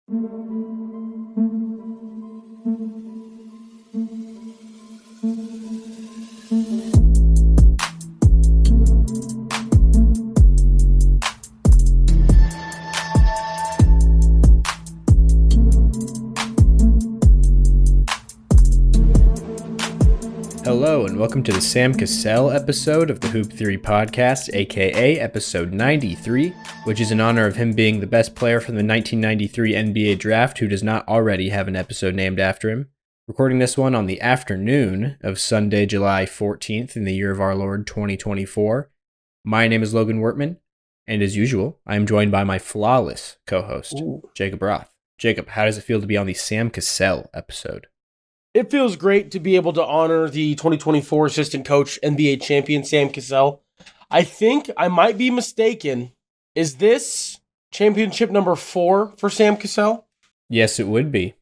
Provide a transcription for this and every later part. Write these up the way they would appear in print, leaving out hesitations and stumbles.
Hello and welcome to the Sam Cassell episode of the Hoop Theory podcast, aka episode 93, which is in honor of him being the best player from the 1993 NBA draft who does not already have an episode named after him. Recording this one on the afternoon of Sunday, July 14th in the year of our Lord 2024. My name is Logan Wertman, and as usual, I am joined by my flawless co-host, Jacob Roth. Jacob, how does it feel to be on the Sam Cassell episode? It feels great to be able to honor the 2024 assistant coach, NBA champion Sam Cassell. I think I might be mistaken. Is this championship number 4 for Sam Cassell? Yes, it would be.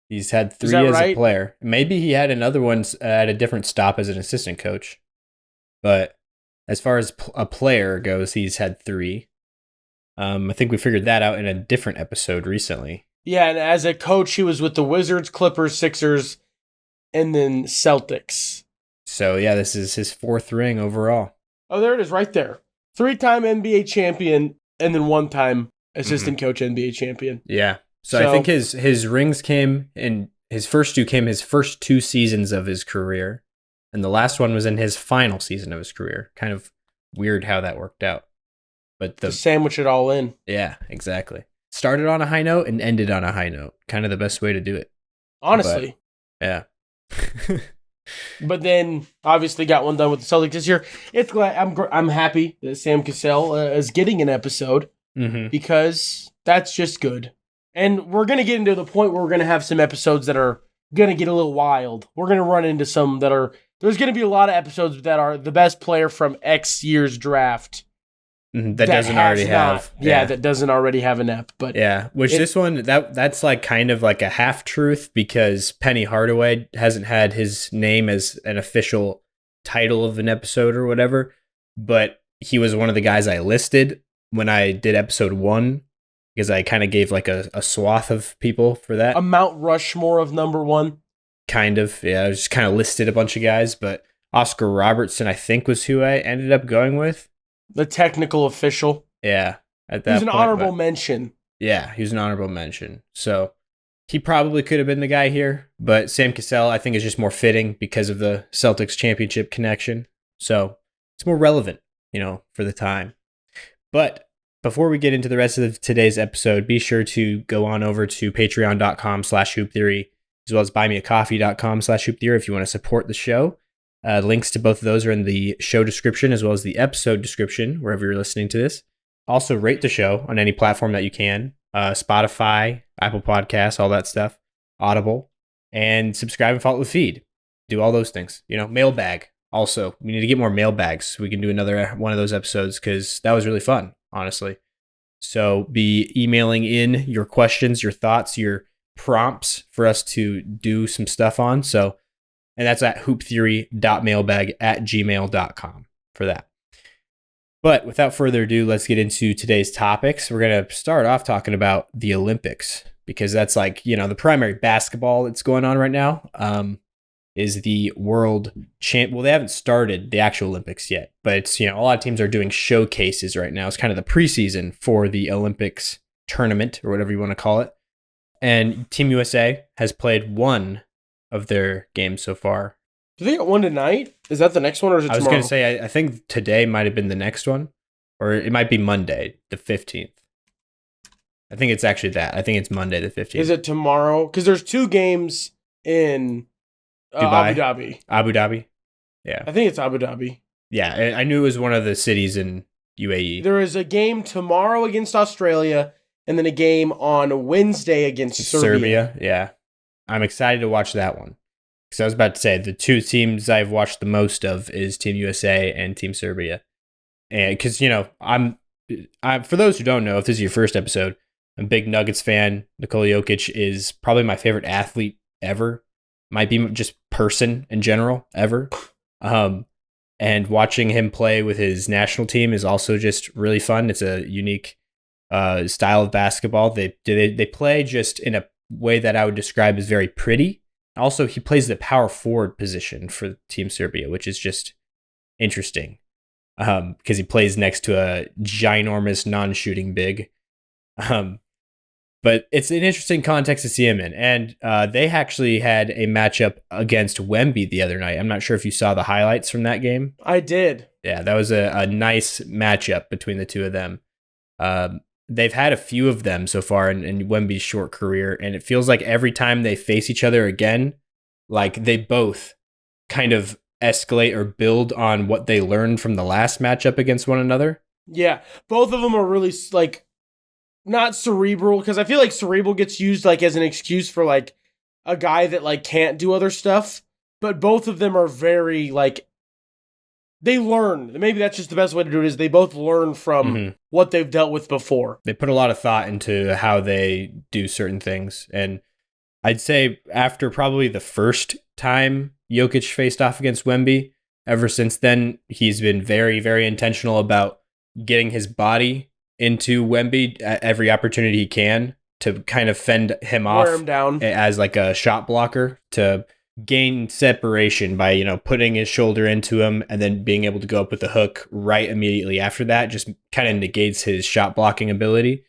He's had 3 as a player. Maybe he had another one at a different stop as an assistant coach. But as far as a player goes, he's had 3. I think we figured that out in a different episode recently. Yeah, and as a coach, he was with the Wizards, Clippers, Sixers, and then Celtics. So, yeah, this is his 4th ring overall. Oh, there it is right there. 3-time NBA champion and then 1-time assistant coach NBA champion. Yeah. So I think his rings came in his first 2 his first 2 seasons of his career. And the last one was in his final season of his career. Kind of weird how that worked out. But to sandwich it all in. Yeah, exactly. Started on a high note and ended on a high note. Kind of the best way to do it. Honestly. But, yeah. But then obviously got one done with the Celtics this year. It's glad I'm happy that Sam Cassell is getting an episode because that's just good. And we're gonna get into the point where we're gonna have some episodes that are gonna get a little wild. We're gonna run into some that are. There's gonna be a lot of episodes that are the best player from X year's draft. That doesn't already have. Yeah, that doesn't already have an ep. But yeah, this one, that's like kind of like a half truth because Penny Hardaway hasn't had his name as an official title of an episode or whatever, but he was one of the guys I listed when I did episode 1 because I kind of gave like a swath of people for that. A Mount Rushmore of number 1. Kind of, yeah. I just kind of listed a bunch of guys, but Oscar Robertson, I think, was who I ended up going with. The technical official. Yeah. At that He's an honorable mention. Yeah, he was an honorable mention. So he probably could have been the guy here, but Sam Cassell, I think, is just more fitting because of the Celtics championship connection. So it's more relevant, for the time. But before we get into the rest of today's episode, be sure to go on over to patreon.com/hooptheory, as well as buymeacoffee.com/hooptheory if you want to support the show. Links to both of those are in the show description as well as the episode description, wherever you're listening to this. Also, rate the show on any platform that you can. Spotify, Apple Podcasts, all that stuff. Audible. And subscribe and follow the feed. Do all those things. Mailbag. Also, we need to get more mailbags. We can do another one of those episodes because that was really fun, honestly. So be emailing in your questions, your thoughts, your prompts for us to do some stuff on. And that's at hooptheory.mailbag@gmail.com for that. But without further ado, let's get into today's topics. We're going to start off talking about the Olympics because that's like, the primary basketball that's going on right now is the world champ. Well, they haven't started the actual Olympics yet, but it's, a lot of teams are doing showcases right now. It's kind of the preseason for the Olympics tournament or whatever you want to call it. And Team USA has played one of their games so far. Do they got one tonight? Is that the next one or is it tomorrow? I was going to say, I think today might have been the next one, or it might be Monday, the 15th. I think it's actually that. I think it's Monday, the 15th. Is it tomorrow? Because there's 2 games in Abu Dhabi. Abu Dhabi? Yeah. I think it's Abu Dhabi. Yeah, I knew it was one of the cities in UAE. There is a game tomorrow against Australia, and then a game on Wednesday against Serbia. Yeah. I'm excited to watch that one. Because I was about to say, the 2 teams I've watched the most of is Team USA and Team Serbia. And because, I'm for those who don't know, if this is your first episode, I'm a big Nuggets fan. Nikola Jokić is probably my favorite athlete ever. Might be just person in general ever. And watching him play with his national team is also just really fun. It's a unique style of basketball. They play just in a way that I would describe as very pretty. Also, he plays the power forward position for Team Serbia, which is just interesting because he plays next to a ginormous non-shooting big. But it's an interesting context to see him in. And they actually had a matchup against Wemby the other night. I'm not sure if you saw the highlights from that game. I did. Yeah, that was a nice matchup between the two of them. They've had a few of them so far in Wemby's short career, and it feels like every time they face each other again, like they both kind of escalate or build on what they learned from the last matchup against one another. Yeah, both of them are really like not cerebral, because I feel like cerebral gets used like as an excuse for like a guy that like can't do other stuff, but both of them are very like they learn. Maybe that's just the best way to do it, is they both learn from what they've dealt with before. They put a lot of thought into how they do certain things. And I'd say after probably the first time Jokić faced off against Wemby, ever since then, he's been very, very intentional about getting his body into Wemby at every opportunity he can to kind of fend him off, wear him down as like a shot blocker, to gain separation by, you know, putting his shoulder into him and then being able to go up with the hook right immediately after that just kind of negates his shot blocking ability.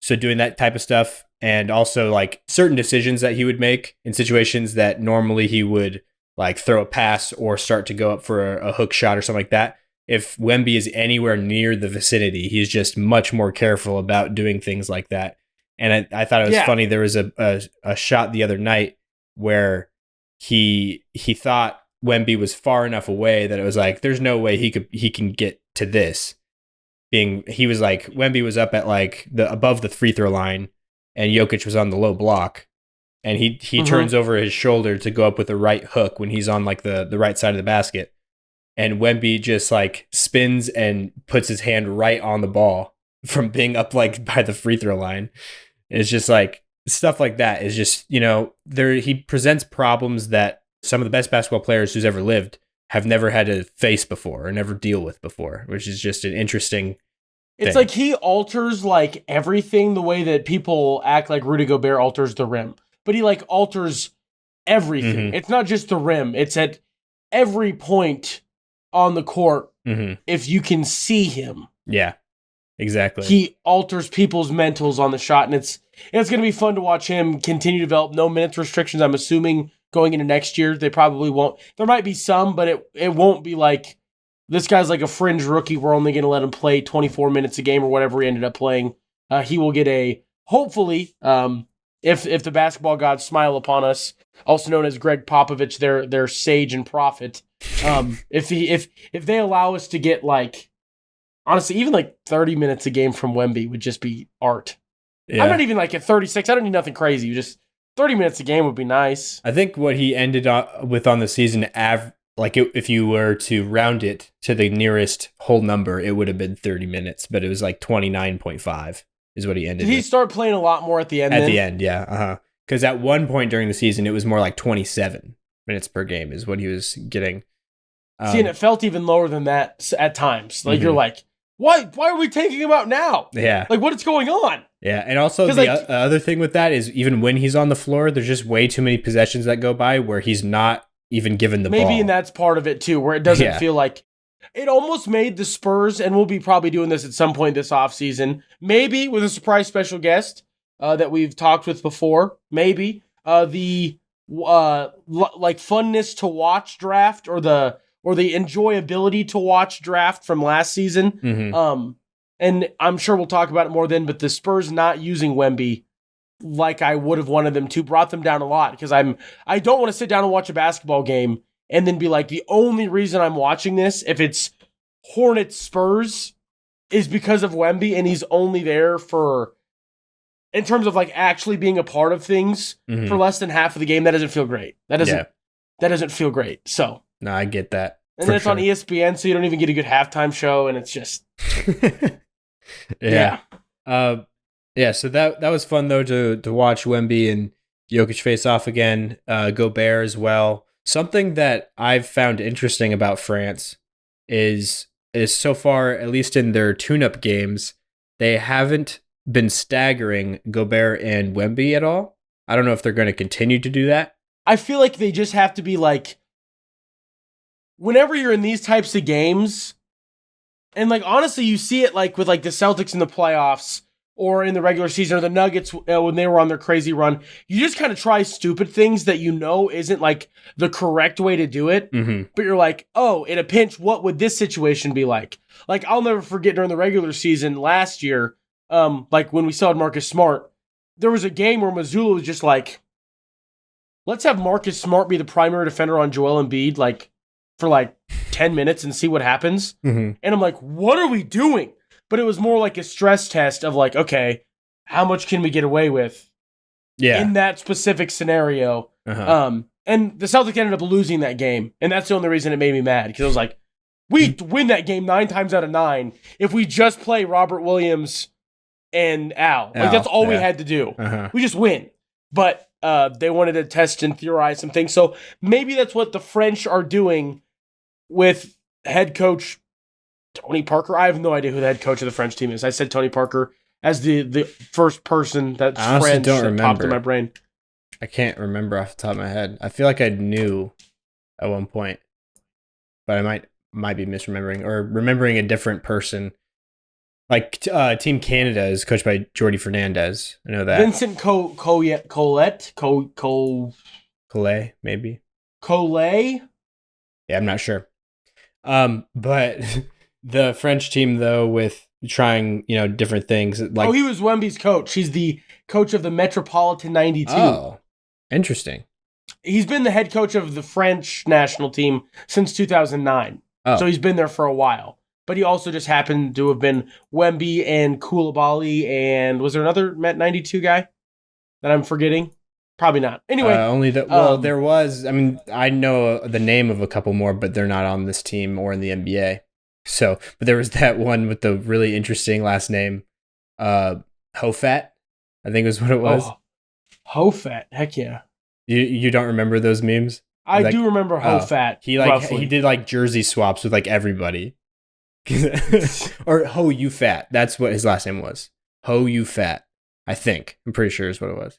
So doing that type of stuff, and also like certain decisions that he would make in situations that normally he would like throw a pass or start to go up for a hook shot or something like that. If Wemby is anywhere near the vicinity, he's just much more careful about doing things like that. And I thought it was funny. There was a shot the other night where he thought Wemby was far enough away that it was like, there's no way he can get to this. He was like, Wemby was up at like above the free throw line, and Jokić was on the low block, and he turns over his shoulder to go up with a right hook when he's on like the right side of the basket, and Wemby just like spins and puts his hand right on the ball from being up like by the free throw line. It's just like stuff like that is just, you know, he presents problems that some of the best basketball players who's ever lived have never had to face before or never deal with before, which is just an interesting It's thing. like he alters like everything the way that people act like Rudy Gobert alters the rim. But he like alters everything. It's not just the rim. It's at every point on the court if you can see him. Yeah, exactly. He alters people's mentals on the shot, and it's going to be fun to watch him continue to develop. No minutes restrictions, I'm assuming, going into next year. They probably won't. There might be some, but it won't be like this guy's like a fringe rookie. We're only going to let him play 24 minutes a game or whatever he ended up playing. He will get hopefully, if the basketball gods smile upon us, also known as Greg Popovich, their sage and prophet. If they allow us to get like, honestly, even like 30 minutes a game from Wemby would just be art. Yeah. I'm not even like at 36. I don't need nothing crazy. Just 30 minutes a game would be nice. I think what he ended with on the season, if you were to round it to the nearest whole number, it would have been 30 minutes, but it was like 29.5 is what he ended with. Did he start playing a lot more at the end? At the end, yeah. Because at one point during the season, it was more like 27 minutes per game is what he was getting. See, and it felt even lower than that at times. Like, you're like, why are we taking him out now? Yeah. Like, what is going on? Yeah, and also the other thing with that is even when he's on the floor, there's just way too many possessions that go by where he's not even given the ball. Maybe, and that's part of it too, where it doesn't feel like it almost made the Spurs, and we'll be probably doing this at some point this offseason, maybe with a surprise special guest that we've talked with before, maybe the like funness to watch draft or the enjoyability to watch draft from last season. And I'm sure we'll talk about it more then, but the Spurs not using Wemby like I would have wanted them to brought them down a lot, because I don't want to sit down and watch a basketball game and then be like, the only reason I'm watching this, if it's Hornets Spurs, is because of Wemby, and he's only there for, in terms of like actually being a part of things, for less than half of the game. That doesn't feel great. That doesn't feel great. So no, I get that. And then it's on ESPN, so you don't even get a good halftime show, and it's just yeah. So that was fun though to watch Wemby and Jokić face off again. Gobert as well. Something that I've found interesting about France is so far, at least in their tune-up games, they haven't been staggering Gobert and Wemby at all. I don't know if they're going to continue to do that. I feel like they just have to be like, whenever you're in these types of games, and like honestly, you see it like with like the Celtics in the playoffs or in the regular season or the Nuggets when they were on their crazy run, you just kind of try stupid things that you know isn't like the correct way to do it. Mm-hmm. But you're like, oh, in a pinch, what would this situation be like? Like, I'll never forget during the regular season last year, like when we saw Marcus Smart, there was a game where Mazzulla was just like, let's have Marcus Smart be the primary defender on Joel Embiid, like, for like 10 minutes and see what happens. Mm-hmm. And I'm like, what are we doing? But it was more like a stress test of like, okay, how much can we get away with in that specific scenario? Uh-huh. And the Celtics ended up losing that game. And that's the only reason it made me mad. Because I was like, we win that game 9 times out of 9 if we just play Robert Williams and Al. Like, that's all we had to do. Uh-huh. We just win. But they wanted to test and theorize some things. So maybe that's what the French are doing with head coach Tony Parker. I have no idea who the head coach of the French team is. I said Tony Parker as the first person that's French that popped in my brain. I can't remember off the top of my head. I feel like I knew at one point, but I might be misremembering or remembering a different person. Like Team Canada is coached by Jordi Fernandez. I know that. Vincent Collet, maybe. Collet? Yeah, I'm not sure. But the French team though, with trying different things. Like, he was Wemby's coach. He's the coach of the Metropolitan 92. Oh, interesting. He's been the head coach of the French national team since 2009. Oh. So he's been there for a while. But he also just happened to have been Wemby and Koulibaly, and was there another Met 92 guy that I'm forgetting? Probably not. Anyway. There was, I know the name of a couple more, but they're not on this team or in the NBA. So, but there was that one with the really interesting last name, Hofat, I think was what it was. Oh, Hofat, heck yeah. You don't remember those memes? I do remember Hofat. He did like jersey swaps with like everybody. Or Ho You Fat. That's what his last name was. Ho You Fat. I think. I'm pretty sure is what it was.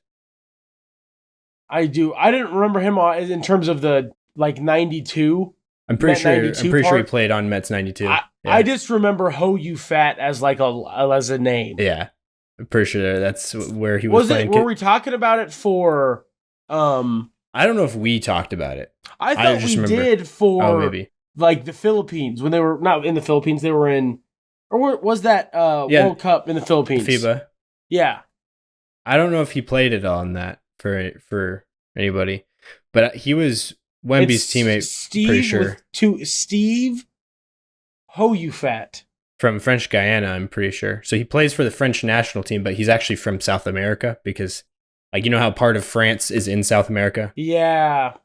I didn't remember him in terms of the like 92. I'm pretty sure he played on Mets 92. I just remember Ho You Fat as like as a name. Yeah. I'm pretty sure that's where he was playing. Were we talking about it for I don't know if we talked about it. I thought we did for maybe. Like the Philippines, when they were not in the Philippines, they were in, or was that World Cup in the Philippines? FIBA. Yeah. I don't know if he played it on that for anybody, but he was Wemby's teammate. Steve, pretty sure. Steve Hoyufat from French Guyana, I'm pretty sure. So he plays for the French national team, but he's actually from South America because, like, you know how part of France is in South America? Yeah.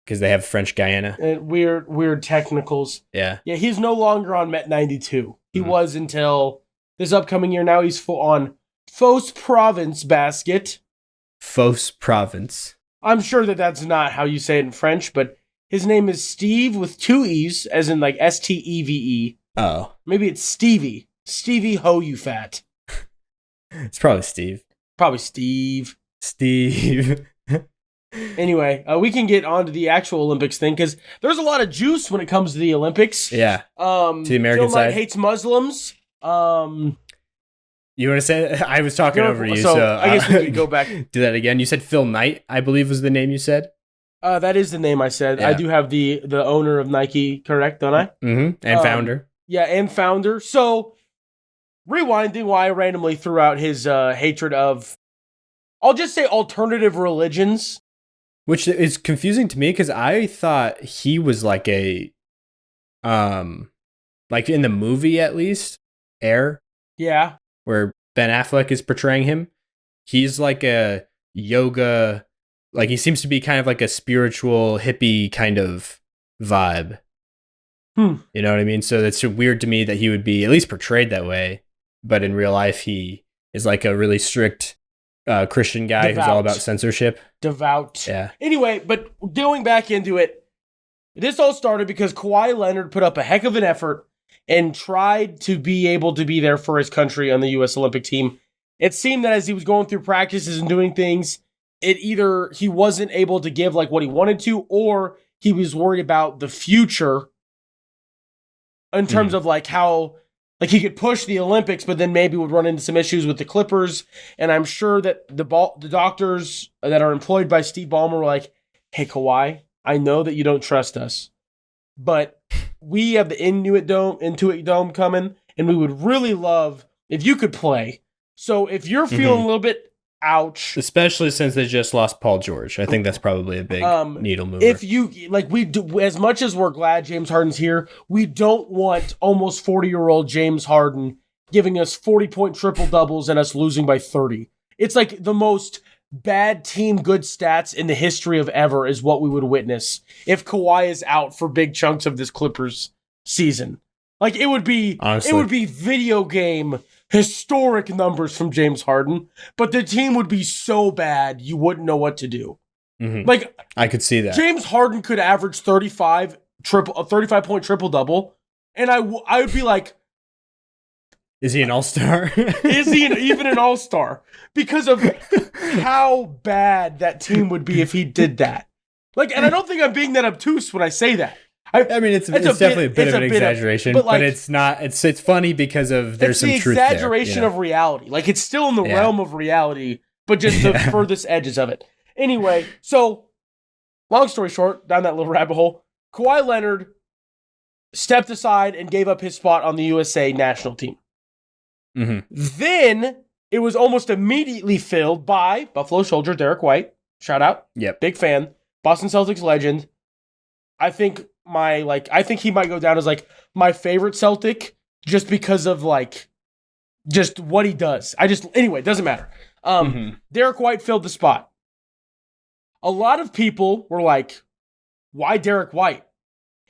Because they have French Guyana. Weird technicals. Yeah. Yeah, he's no longer on Met 92. He was until this upcoming year. Now he's on Fos Province Basket. Fos Province. I'm sure that's not how you say it in French, but his name is Steve with 2 E's, as in like Steve. Oh. Maybe it's Stevie. Stevie Hoyufat. It's probably Steve. Probably Steve. Anyway, we can get on to the actual Olympics thing because there's a lot of juice when it comes to the Olympics. Yeah. To the American side. Hates Muslims. You want to say that? I was talking over you, so I guess we can go back. Do that again. You said Phil Knight, I believe was the name you said. That is the name I said. Yeah. I do have the owner of Nike correct, don't I? Mm-hmm. And founder. Yeah, and founder. So, rewinding why I randomly threw out his hatred of, I'll just say alternative religions. Which is confusing to me because I thought he was like a, like in the movie at least, Air. Yeah. Where Ben Affleck is portraying him. He's like a yoga, like he seems to be kind of like a spiritual hippie kind of vibe. You know what I mean? So it's weird to me that he would be at least portrayed that way. But in real life, he is like a really strict Christian guy who's all about censorship. Devout. Yeah. Anyway, but going back into it, this all started because Kawhi Leonard put up a heck of an effort and tried to be able to be there for his country on the U.S. Olympic team. it seemed that as he was going through practices and doing things, it either he wasn't able to give like what he wanted to, or he was worried about the future in terms of like how like he could push the Olympics, but then maybe would run into some issues with the Clippers. And I'm sure that the doctors that are employed by Steve Ballmer were like, hey, Kawhi, I know that you don't trust us, but we have the Intuit Dome coming, and we would really love if you could play. So if you're feeling a little bit ouch, especially since they just lost Paul George, I think that's probably a big needle mover. If you like, we do, as much as we're glad James Harden's here, we don't want almost 40-year-old James Harden giving us 40-point triple doubles and us losing by 30. It's like the most bad team good stats in the history of ever is what we would witness if Kawhi is out for big chunks of this Clippers season. Like it would be, honestly, it would be video game historic numbers from James Harden, but the team would be so bad you wouldn't know what to do. Like I could see that James Harden could average 35-point triple double, and I would be like, is he an all-star? Is he even an all-star? Because of how bad that team would be if he did that. Like, and I don't think I'm being that obtuse when I say that. I mean, it's definitely a bit of an exaggeration, but it's not. It's funny because of there's some truth there. It's the exaggeration of reality. Like, it's still in the realm of reality, but just the furthest edges of it. Anyway, so long story short, down that little rabbit hole, Kawhi Leonard stepped aside and gave up his spot on the USA national team. Then it was almost immediately filled by Buffalo Soldier Derek White. Shout out. Yep. Big fan. Boston Celtics legend. I think he might go down as like my favorite Celtic just because of like just what he does. Anyway, it doesn't matter. Derek White filled the spot. A lot of people were like, why Derek White?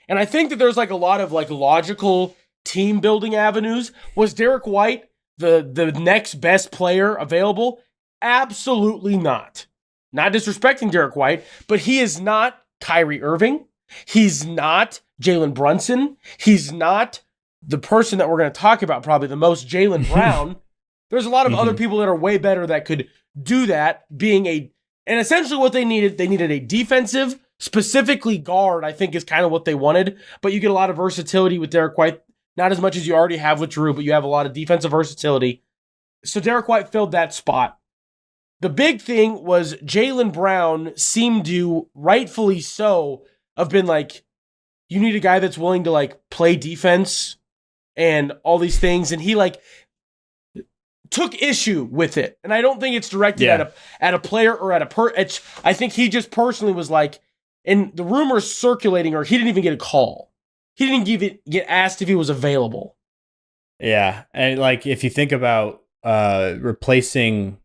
And I think that there's like a lot of like logical team building avenues. Was Derek White the next best player available? Absolutely not. Not disrespecting Derek White, but he is not Kyrie Irving. He's not Jalen Brunson. He's not the person that we're going to talk about probably the most, Jaylen Brown. There's a lot of other people that are way better that could do that, and essentially what they needed a defensive, specifically guard, I think is kind of what they wanted, but you get a lot of versatility with Derek White. Not as much as you already have with Drew, but you have a lot of defensive versatility. So Derek White filled that spot. The big thing was Jaylen Brown seemed to, rightfully so, have been like, you need a guy that's willing to like play defense and all these things. And he like took issue with it. And I don't think it's directed at a player or at I think he just personally was like, and the rumors circulating, or he didn't even get a call. He didn't get asked if he was available. Yeah, and like if you think about replacing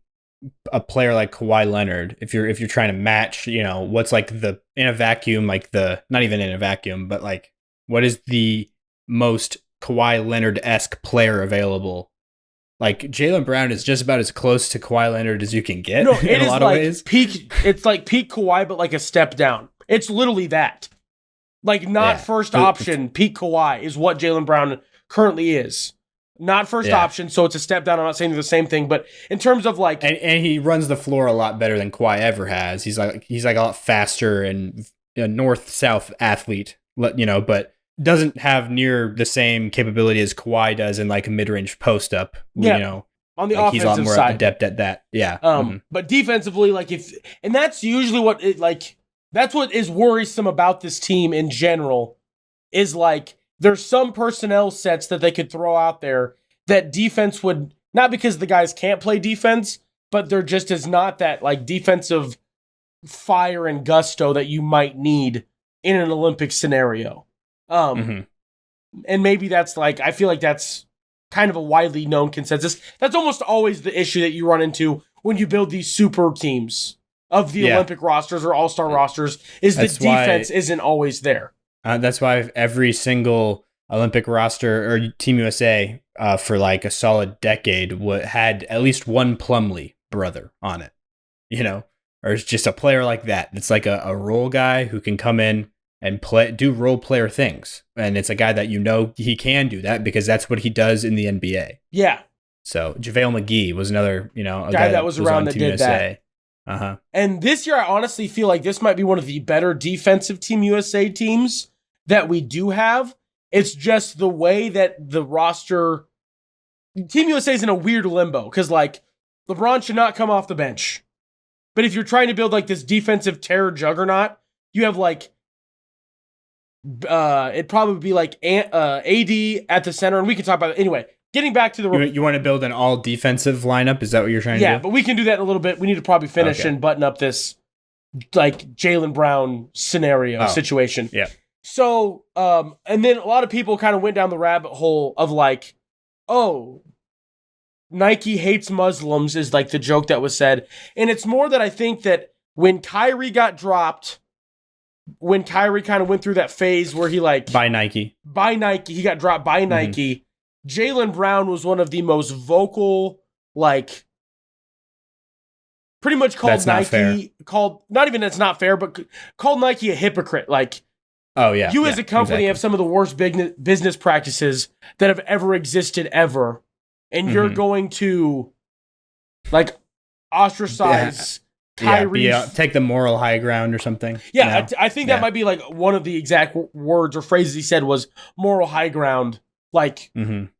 a player like Kawhi Leonard, if you're trying to match, what's like not even in a vacuum, but like what is the most Kawhi Leonard-esque player available? Like Jaylen Brown is just about as close to Kawhi Leonard as you can get in a lot of ways. It's like peak Kawhi, but like a step down. It's literally that. Like, not first option, peak Kawhi is what Jaylen Brown currently is. Not first option, so it's a step down. I'm not saying they're the same thing, but in terms of like... And he runs the floor a lot better than Kawhi ever has. He's like a lot faster and a north-south athlete, but doesn't have near the same capability as Kawhi does in like a mid-range post-up. On the offensive he's a lot more side. adept at that. Yeah. But defensively, like and that's usually what it like... That's what is worrisome about this team in general, is like there's some personnel sets that they could throw out there that defense would, not because the guys can't play defense, but there just is not that like defensive fire and gusto that you might need in an Olympic scenario. And maybe that's like, I feel like that's kind of a widely known consensus. That's almost always the issue that you run into when you build these super teams of the Olympic rosters or all-star rosters, is the defense isn't always there. That's why every single Olympic roster or Team USA for like a solid decade had at least one Plumlee brother on it, or it's just a player like that. It's like a role guy who can come in and do role player things. And it's a guy that he can do that because that's what he does in the NBA. Yeah. So JaVale McGee was another, a guy that was around that Team did USA. that. And this year, I honestly feel like this might be one of the better defensive Team USA teams that we do have. It's just the way that the roster... Team USA is in a weird limbo because, LeBron should not come off the bench. But if you're trying to build, this defensive terror juggernaut, you have, it'd probably be, AD at the center, and we can talk about it. Anyway, getting back to the... You want to build an all-defensive lineup? Is that what you're trying to do? Yeah, but we can do that in a little bit. We need to probably finish and button up this, Jaylen Brown scenario situation. Yeah. So, and then a lot of people kind of went down the rabbit hole of, Nike hates Muslims is the joke that was said. And it's more that I think that when Kyrie got dropped, when Kyrie kind of went through that phase where he by Nike, he got dropped by Nike. Jaylen Brown was one of the most vocal, pretty much called that's Nike, not even that's not fair, but called Nike a hypocrite. Oh yeah, you as a company have some of the worst business practices that have ever existed ever. And you're going to, ostracize Kyrie. Take the moral high ground or something. Yeah, I think that might be, one of the exact words or phrases he said was moral high ground, in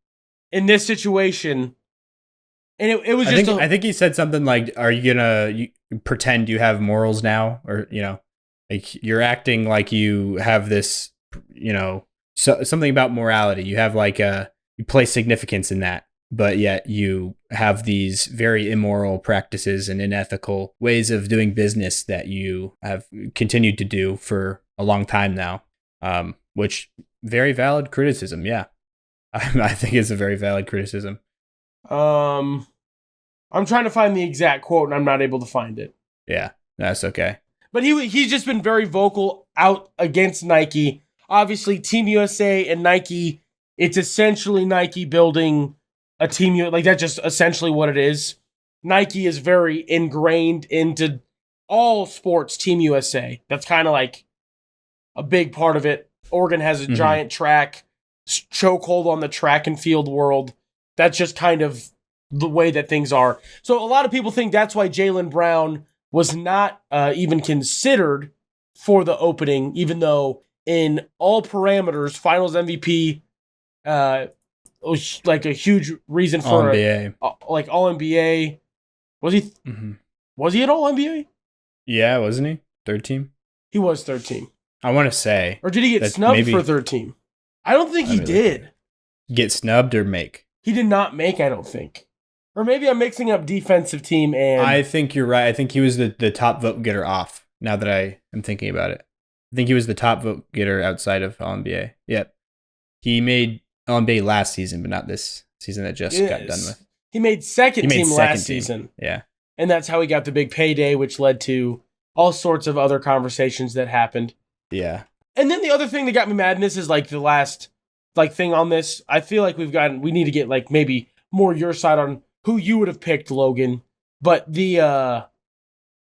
this situation. And it was I think he said something are you going to pretend you have morals now? Or, you're acting like you have this, something about morality. You have, you place significance in that. But yet you have these very immoral practices and unethical ways of doing business that you have continued to do for a long time now, which very valid criticism. Yeah, I think it's a very valid criticism. I'm trying to find the exact quote and I'm not able to find it. Yeah, that's okay. But he's just been very vocal out against Nike. Obviously, Team USA and Nike, it's essentially Nike building a team, that's just essentially what it is. Nike is very ingrained into all sports, Team USA. That's kind of a big part of it. Oregon has a giant track chokehold on the track and field world. That's just kind of the way that things are. So a lot of people think that's why Jaylen Brown was not even considered for the opening, even though in all parameters, Finals MVP, was a huge reason for all NBA. All NBA. Was he? Was he at All NBA? Yeah, wasn't he? Third team. He was third team. I want to say, or did he get snubbed for third team? I don't think he did. Get snubbed or make? He did not make. I don't think. Or maybe I'm mixing up defensive team and. I think you're right. I think he was the top vote getter off. Now that I am thinking about it, I think he was the top vote getter outside of All NBA. Yep, he made All NBA last season, but not this season that just got done with. He made second team last season. Yeah. And that's how he got the big payday, which led to all sorts of other conversations that happened. Yeah. And then the other thing that got me mad, and this is the last thing on this, I feel like we need to get maybe more your side on who you would have picked, Logan. But the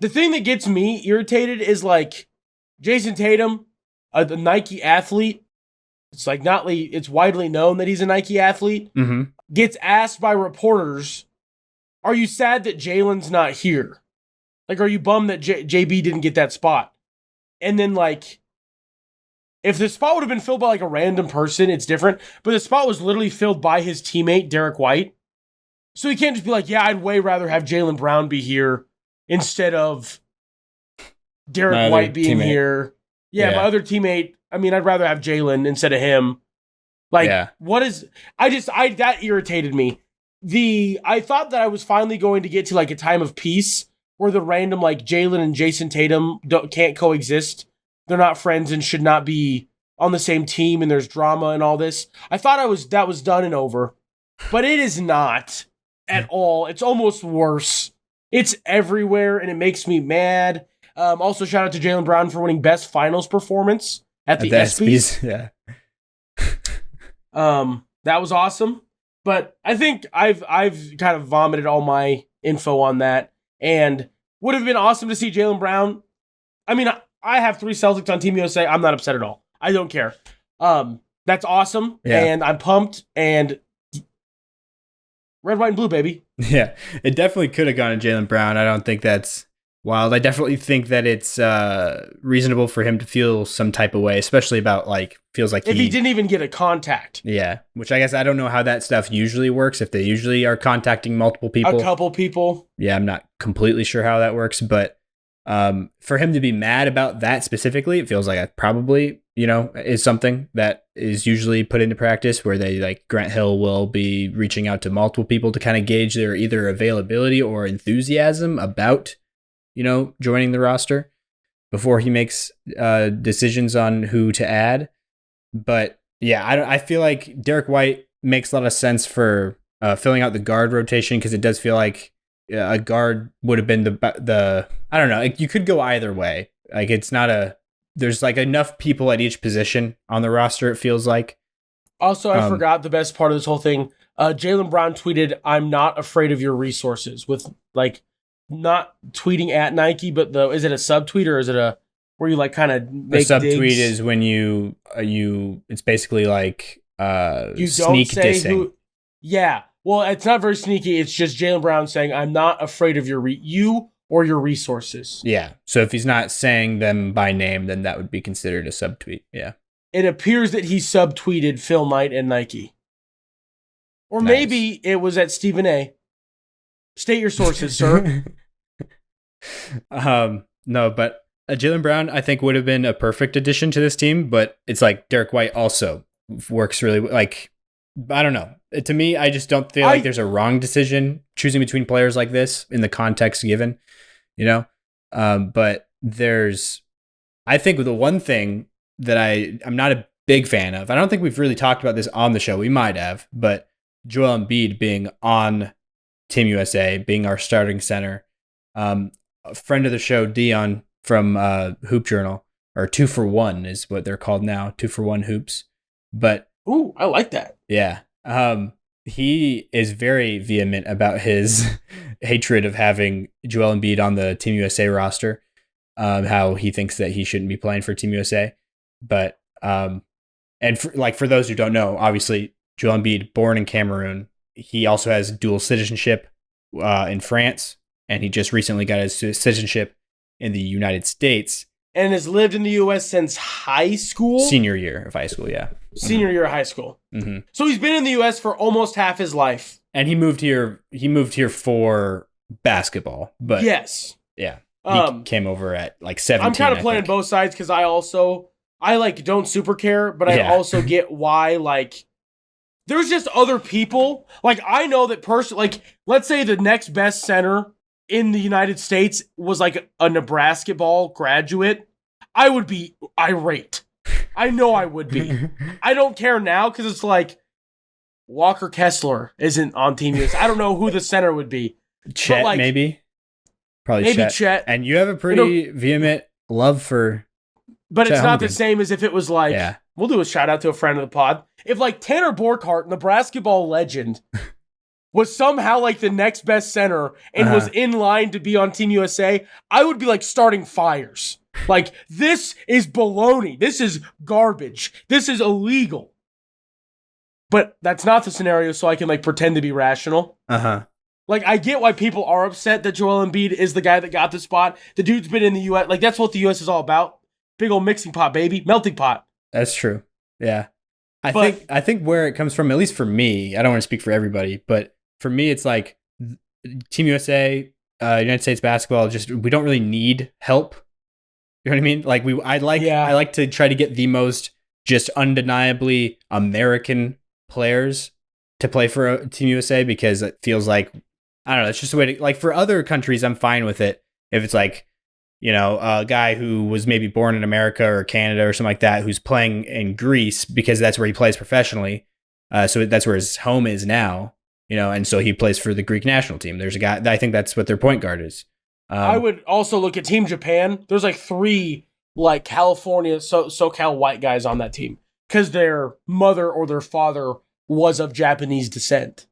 thing that gets me irritated is Jason Tatum, the Nike athlete. It's it's widely known that he's a Nike athlete. Gets asked by reporters, "Are you sad that Jaylen's not here? Are you bummed that JB didn't get that spot?" And then if the spot would have been filled by a random person, it's different. But the spot was literally filled by his teammate Derek White, so he can't just be "Yeah, I'd way rather have Jaylen Brown be here instead of Derek White being here." Yeah, my other teammate. I mean, I'd rather have Jaylen instead of him. What is... that irritated me. I thought that I was finally going to get to a time of peace where the random Jaylen and Jason Tatum can't coexist. They're not friends and should not be on the same team and there's drama and all this. I thought that was done and over. But it is not at all. It's almost worse. It's everywhere and it makes me mad. Also, shout out to Jaylen Brown for winning Best Finals Performance at the ESPYs. Yeah. That was awesome. But I think I've kind of vomited all my info on that. And would have been awesome to see Jaylen Brown. I mean, I have 3 Celtics on Team USA. I'm not upset at all. I don't care. That's awesome. Yeah. And I'm pumped. And Red, white, and blue, baby. Yeah, it definitely could have gone to Jaylen Brown. I don't think that's wild. I definitely think that it's reasonable for him to feel some type of way, especially about feels like if he didn't even get a contact. Yeah, which I guess I don't know how that stuff usually works. If they usually are contacting multiple people, a couple people. Yeah, I'm not completely sure how that works, but for him to be mad about that specifically, it feels like it probably, is something that is usually put into practice where they Grant Hill will be reaching out to multiple people to kind of gauge their either availability or enthusiasm about, joining the roster before he makes decisions on who to add. But yeah, I feel like Derek White makes a lot of sense for filling out the guard rotation because it does feel like a guard would have been the I don't know. You could go either way. It's not there's enough people at each position on the roster. It feels like. Also, I forgot the best part of this whole thing. Jalen Brown tweeted, "I'm not afraid of your resources," with not tweeting at Nike, but is it a subtweet or is it where you kind of make a subtweet digs? is when you it's basically you sneak don't say dissing. Who, yeah. Well, it's not very sneaky. It's just Jalen Brown saying, "I'm not afraid of you or your resources." Yeah. So if he's not saying them by name, then that would be considered a subtweet. Yeah. It appears that he subtweeted Phil Knight and Nike. Or maybe it was at Stephen A. State your sources, sir. No, but Jalen Brown, I think, would have been a perfect addition to this team, but it's Derek White also works really I don't know. To me, I just don't feel like there's a wrong decision choosing between players like this in the context given, but I think the one thing that I'm not a big fan of, I don't think we've really talked about this on the show. We might have, but Joel Embiid being on Team USA, being our starting center. A friend of the show, Dion from Hoop Journal, or 2 for 1 is what they're called now, 2 for 1 hoops. But ooh, I like that. Yeah. He is very vehement about his hatred of having Joel Embiid on the Team USA roster. How he thinks that he shouldn't be playing for Team USA. But and for those who don't know, obviously Joel Embiid, born in Cameroon, he also has dual citizenship in France, and he just recently got his citizenship in the United States. And has lived in the U.S. since high school? Senior year of high school, yeah. Senior year of high school. Mm-hmm. So he's been in the U.S. for almost half his life. And he moved here for basketball. But yes. Yeah. He came over at 17. I'm kind of playing both sides because I don't super care, but I also get why there's just other people. I know that let's say the next best center in the United States was a Nebraska ball graduate, I would be irate. I know I would be. I don't care now because it's Walker Kessler isn't on Team USA. I don't know who the center would be. Chet, maybe? Probably maybe Chet. And you have a pretty vehement love for But Chet it's not Holmgren. the same as if it was we'll do a shout out to a friend of the pod. If Tanner Borkhardt, Nebraska ball legend, was somehow the next best center and was in line to be on Team USA, I would be starting fires. This is baloney. This is garbage. This is illegal. But that's not the scenario, so I can pretend to be rational. I get why people are upset that Joel Embiid is the guy that got the spot. The dude's been in the U.S. That's what the U.S. is all about. Big old mixing pot, baby. Melting pot. That's true. Yeah. I think where it comes from, at least for me, I don't want to speak for everybody, but for me, it's Team USA, United States basketball, we don't really need help. You know what I mean? I like to try to get the most just undeniably American players to play for Team USA because it feels I don't know, it's just a way to, for other countries, I'm fine with it. If it's a guy who was maybe born in America or Canada or something like that, who's playing in Greece because that's where he plays professionally. So that's where his home is now. And so he plays for the Greek national team. There's a guy, I think that's what their point guard is. I would also look at Team Japan. There's 3 California, SoCal white guys on that team because their mother or their father was of Japanese descent.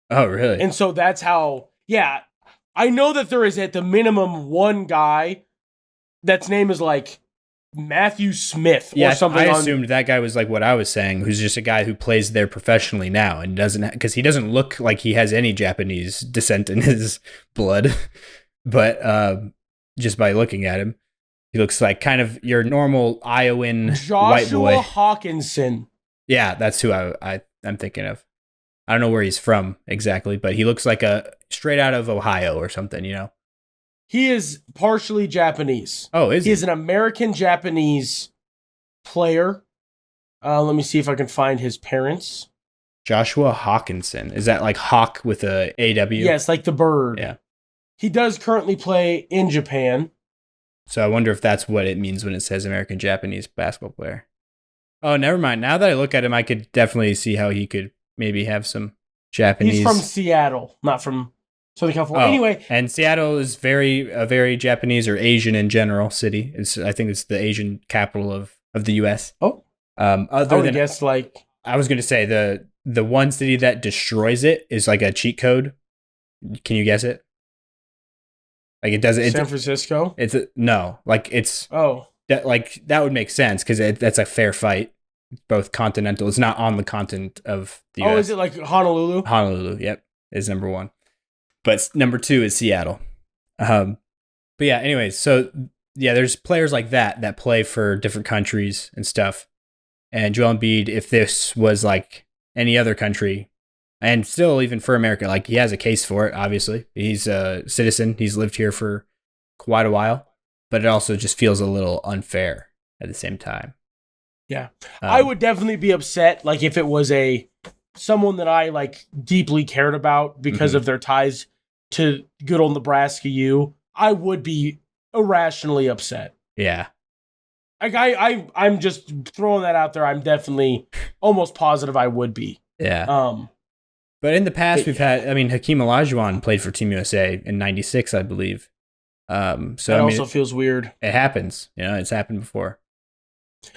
Oh, really? And so that's how, I know that there is at the minimum one guy that's name is Matthew Smith Yeah, or something. I assumed that guy was like what I was saying, who's just a guy who plays there professionally now and doesn't, because he doesn't look like he has any Japanese descent in his blood, but just by looking at him, he looks like kind of your normal Iowan white boy. Joshua Hawkinson. Yeah, that's who I'm thinking of. I don't know where he's from exactly, but he looks like a straight out of Ohio or something, you know? He is partially Japanese. Oh, is he? He is an American-Japanese player. Let me see if I can find his parents. Joshua Hawkinson. Is that like hawk with a AW? Yes, like the bird. Yeah. He does currently play in Japan. So I wonder if that's what it means when it says American-Japanese basketball player. Oh, never mind. Now that I look at him, I could definitely see how he could maybe have some Japanese. He's from Seattle, not from Southern California. Anyway. And Seattle is a very Japanese or Asian in general city. I think it's the Asian capital of the U.S. Oh. I was going to say the one city that destroys it is like a cheat code. Can you guess it? Like it doesn't. San Francisco. That would make sense because that's a fair fight. Both continental. It's not on the continent of the U.S. Oh, is it like Honolulu? Honolulu, yep, is number one. But number two is Seattle. But yeah, anyways, so yeah, there's players like that play for different countries and stuff. And Joel Embiid, if this was like any other country, and still even for America, like he has a case for it, obviously. He's a citizen. He's lived here for quite a while. But it also just feels a little unfair at the same time. Yeah. I would definitely be upset, like if it was someone that I like deeply cared about because of their ties to good old Nebraska U. I would be irrationally upset. Yeah. Like I'm just throwing that out there. I'm definitely almost positive I would be. Yeah. But in the past, we've had, Hakeem Olajuwon played for Team USA in '96, I believe. So also feels weird. It happens. It's happened before.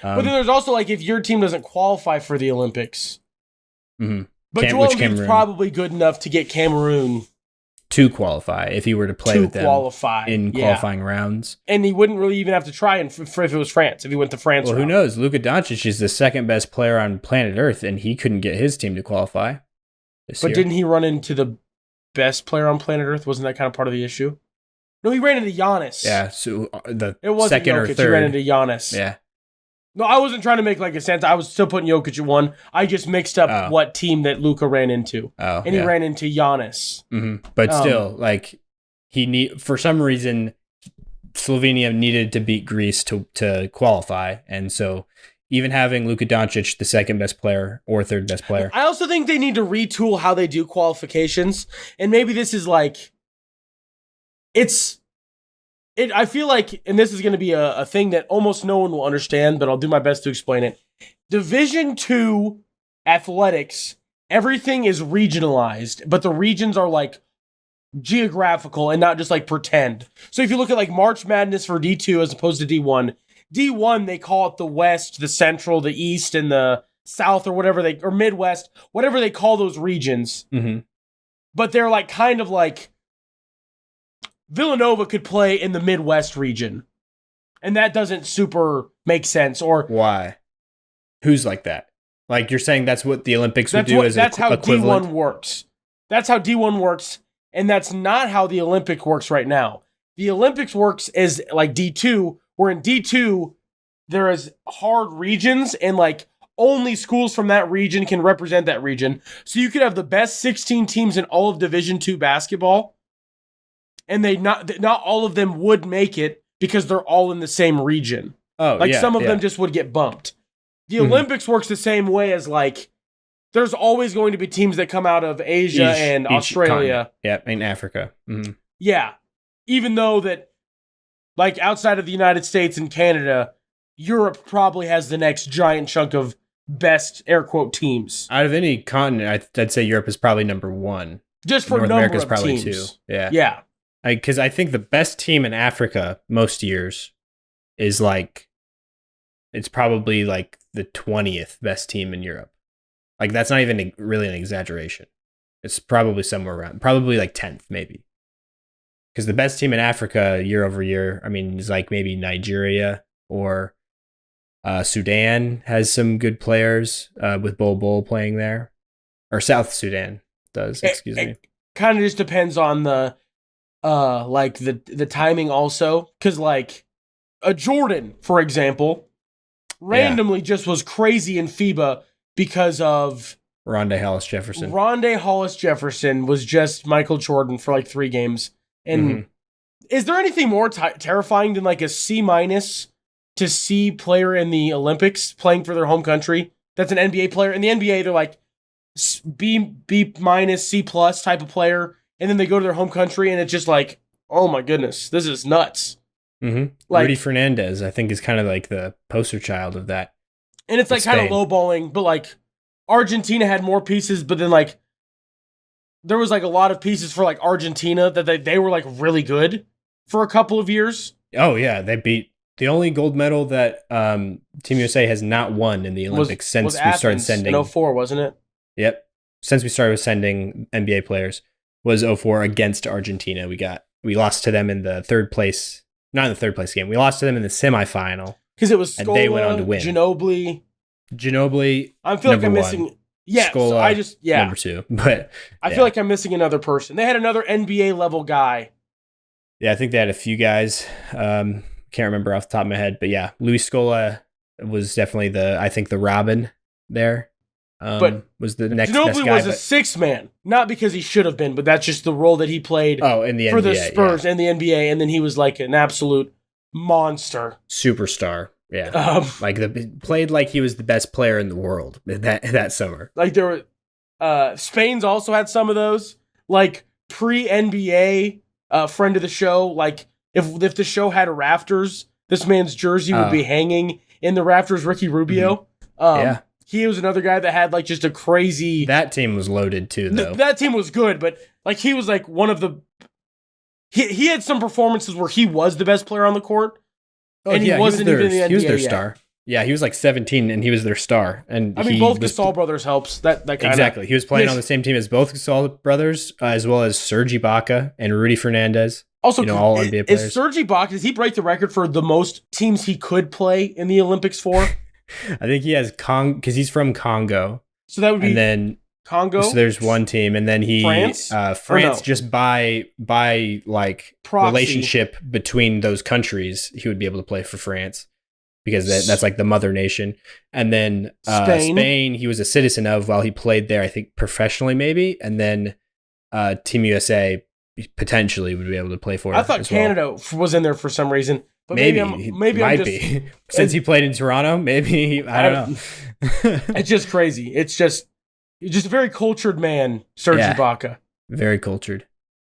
But then there's also like if your team doesn't qualify for the Olympics. Mm-hmm. But Joel Embiid's probably good enough to get Cameroon to qualify if he were to play with them in qualifying rounds. And he wouldn't really even have to try if it was France, if he went to France. Well, who knows? Luka Doncic is the second best player on planet Earth, and he couldn't get his team to qualify this year. Didn't he run into the best player on planet Earth? Wasn't that kind of part of the issue? No, he ran into Giannis. Yeah, so it wasn't second Jokic, or third. He ran into Giannis. Yeah. No, I wasn't trying to make like a sense. I was still putting Jokic at one. I just mixed up what team that Luka ran into. Oh, and he ran into Giannis. Mm-hmm. But still, like for some reason, Slovenia needed to beat Greece to qualify, and so even having Luka Doncic, the second best player or third best player, I also think they need to retool how they do qualifications, and maybe this is like I feel like, and this is going to be a thing that almost no one will understand, but I'll do my best to explain it. Division II athletics, everything is regionalized, but the regions are like geographical and not just like pretend. So if you look at like March Madness for D2 as opposed to D1, D1 they call it the West, the Central, the East, and the South, or whatever or Midwest, whatever they call those regions. Mm-hmm. But they're like kind of like Villanova could play in the Midwest region. And that doesn't super make sense. Or why? Who's like that? Like you're saying that's what the Olympics would do that's how equivalent? D1 works. That's how D1 works. And that's not how the Olympic works right now. The Olympics works as like D2, where in D2, there is hard regions and like only schools from that region can represent that region. So you could have the best 16 teams in all of Division II basketball, and not all of them would make it because they're all in the same region. Oh, like some of them just would get bumped. The Olympics works the same way as like there's always going to be teams that come out of Asia and Australia. Yeah, and Africa. Mm-hmm. Yeah. Even though that like outside of the United States and Canada, Europe probably has the next giant chunk of best air quote teams. Out of any continent, I'd say Europe is probably number one. Just for North number America's of probably teams. 2. Yeah. Yeah. Because I think the best team in Africa most years is like, it's probably like the 20th best team in Europe. Like that's not even really an exaggeration. It's probably somewhere around, probably like 10th maybe. Because the best team in Africa year over year, is like maybe Nigeria or Sudan has some good players with Bol playing there. Or South Sudan does, excuse me. It kind of just depends on the timing also. Because, like, a Jordan, for example, randomly just was crazy in FIBA because of Rondae Hollis-Jefferson. Rondae Hollis-Jefferson was just Michael Jordan for like 3 games. And is there anything more terrifying than like a C- to C player in the Olympics playing for their home country? That's an NBA player. In the NBA, they're like B-, C+ type of player. And then they go to their home country and it's just like, oh my goodness, this is nuts. Like, Rudy Fernandez, I think, is kind of like the poster child of that. And it's like kind of lowballing, but like Argentina had more pieces, but then like there was like a lot of pieces for like Argentina that they were like really good for a couple of years. Oh yeah, they beat the only gold medal that Team USA has not won in the Olympics since we started sending in 2004, wasn't it? Yep. Since we started sending NBA players was 2004 against Argentina. We lost to them in the third place, not in the third place game. We lost to them in the semifinal. Because it was Scola, and they went on to win. Ginobili. I feel like I'm missing. Yeah, Scola, so number 2. But I feel like I'm missing another person. They had another NBA level guy. Yeah, I think they had a few guys. Can't remember off the top of my head, but yeah, Luis Scola was definitely the Robin there. But was the next Ginobili best guy, was a 6th man, not because he should have been, but that's just the role that he played. In the for NBA, the Spurs and the NBA, and then he was like an absolute monster, superstar. Yeah, played like he was the best player in the world that summer. Like there were, Spain's also had some of those. Like pre-NBA, friend of the show. Like if the show had rafters, this man's jersey would be hanging in the rafters. Ricky Rubio. He was another guy that had like just a crazy. That team was loaded too, though. That team was good, but like he was like one of the. He had some performances where he was the best player on the court. And he wasn't even in the NBA. He was their star. Yeah, he was like 17 and he was their star. And I mean, both Gasol brothers helps. That kind exactly. He was playing on the same team as both Gasol brothers, as well as Serge Ibaka and Rudy Fernandez. Also, all NBA players. Is Serge Ibaka, does he break the record for the most teams he could play in the Olympics for? I think he has because he's from Congo. So that would be and then Congo. So there's one team, and then France just by like proxy. Relationship between those countries, he would be able to play for France because that's like the mother nation. And then Spain, he was a citizen of while he played there, I think professionally maybe, and then Team USA potentially would be able to play for. I thought Canada was in there for some reason. But maybe I'm just, since he played in Toronto, maybe I don't know. It's just crazy. It's just a very cultured man, Serge Ibaka. Very cultured.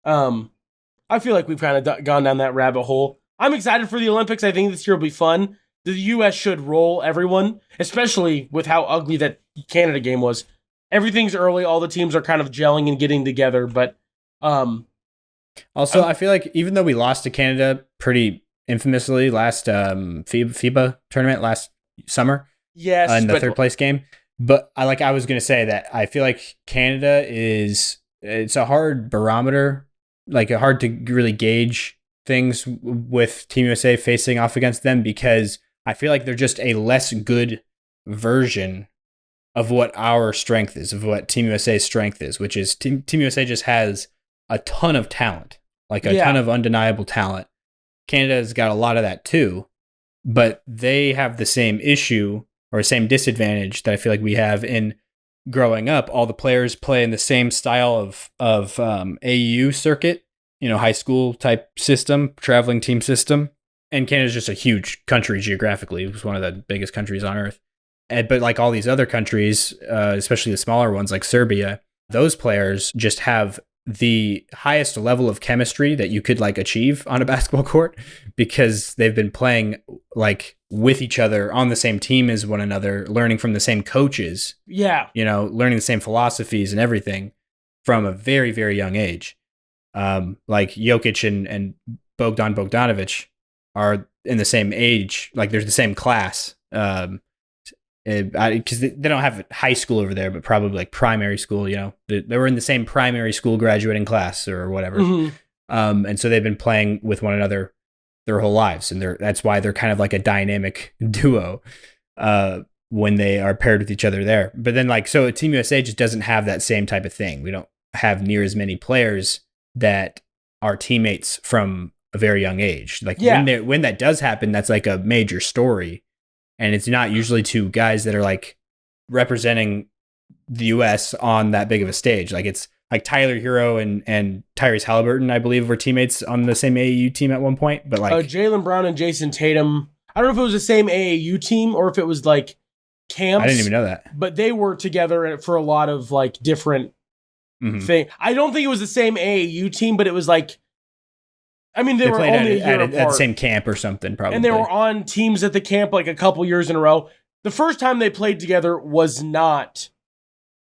I feel like we've kind of gone down that rabbit hole. I'm excited for the Olympics. I think this year will be fun. The U.S. should roll everyone, especially with how ugly that Canada game was. Everything's early. All the teams are kind of gelling and getting together. But also, I feel like even though we lost to Canada pretty infamously last FIBA tournament last summer, in the third place game, but I was going to say that I feel like Canada it's a hard barometer, like hard to really gauge things with Team USA facing off against them, because I feel like they're just a less good version of what our strength is, of what Team USA's strength is, which is Team USA just has a ton of talent, like a ton of undeniable talent. Canada's got a lot of that too, but they have the same issue or same disadvantage that I feel like we have in growing up. All the players play in the same style of AU circuit, high school type system, traveling team system. And Canada's just a huge country geographically. It was one of the biggest countries on earth. But like all these other countries, especially the smaller ones like Serbia, those players just have the highest level of chemistry that you could achieve on a basketball court, because they've been playing with each other on the same team as one another, learning from the same coaches. Yeah. Learning the same philosophies and everything from a very, very young age. Like Jokić and Bogdan Bogdanović are in the same age, there's the same class. Because they don't have high school over there, but probably primary school, they were in the same primary school graduating class or whatever. Mm-hmm. And so they've been playing with one another their whole lives. And that's why they're kind of like a dynamic duo. when they are paired with each other there. But then so Team USA just doesn't have that same type of thing. We don't have near as many players that are teammates from a very young age. When that does happen, that's like a major story. And it's not usually two guys that are like representing the US on that big of a stage. Like it's like Tyler Hero and Tyrese Halliburton, I believe, were teammates on the same AAU team at one point. But Jalen Brown and Jason Tatum, I don't know if it was the same AAU team or if it was like camps. I didn't even know that. But they were together for a lot of like different things. I don't think it was the same AAU team, but it was like, I mean, they were only at the same camp or something, probably. And they were on teams at the camp like a couple years in a row. The first time they played together was not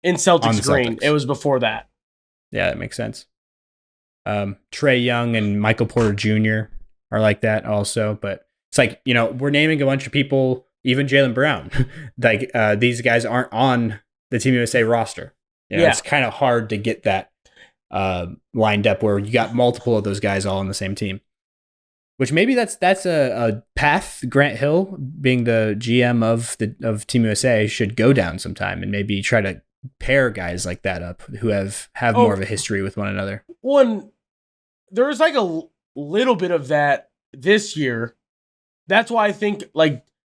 in Celtics green. It was before that. Yeah, that makes sense. Trae Young and Michael Porter Jr. are like that also, but it's like, we're naming a bunch of people, even Jalen Brown. These guys aren't on the Team USA roster. It's kind of hard to get that lined up where you got multiple of those guys all on the same team. Which maybe that's a path Grant Hill, being the GM of Team USA, should go down sometime and maybe try to pair guys like that up who have more of a history with one another. There's like a little bit of that this year. That's why I think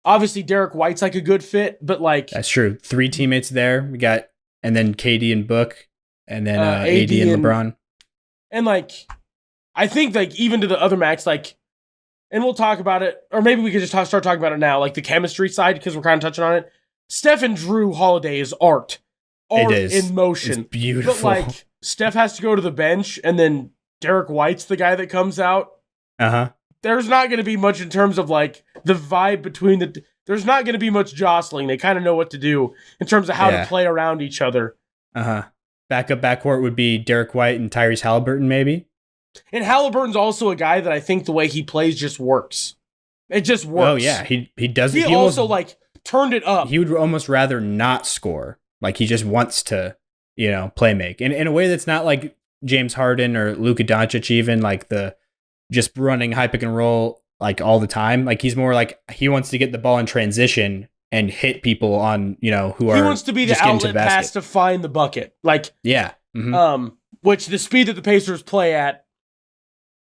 obviously Derek White's like a good fit, but that's true. 3 teammates there. We got, and then KD and Book, and then AD and LeBron. And I think even to the other max, and we'll talk about it, or maybe we could just start talking about it now, the chemistry side, because we're kind of touching on it. Steph and Drew Holiday is art. Art in motion. It's beautiful. But Steph has to go to the bench, and then Derek White's the guy that comes out. There's not going to be much in terms of the vibe between there's not going to be much jostling. They kind of know what to do in terms of how to play around each other. Backcourt would be Derek White and Tyrese Halliburton, maybe. And Halliburton's also a guy that I think the way he plays just works. It just works. Oh yeah, he does. He also turned it up. He would almost rather not score. He just wants to, play make. And in a way that's not like James Harden or Luka Doncic, even the just running high pick and roll all the time. He's more he wants to get the ball in transition and hit people on, who are. He wants to be the outlet pass to find the bucket. Which the speed that the Pacers play at,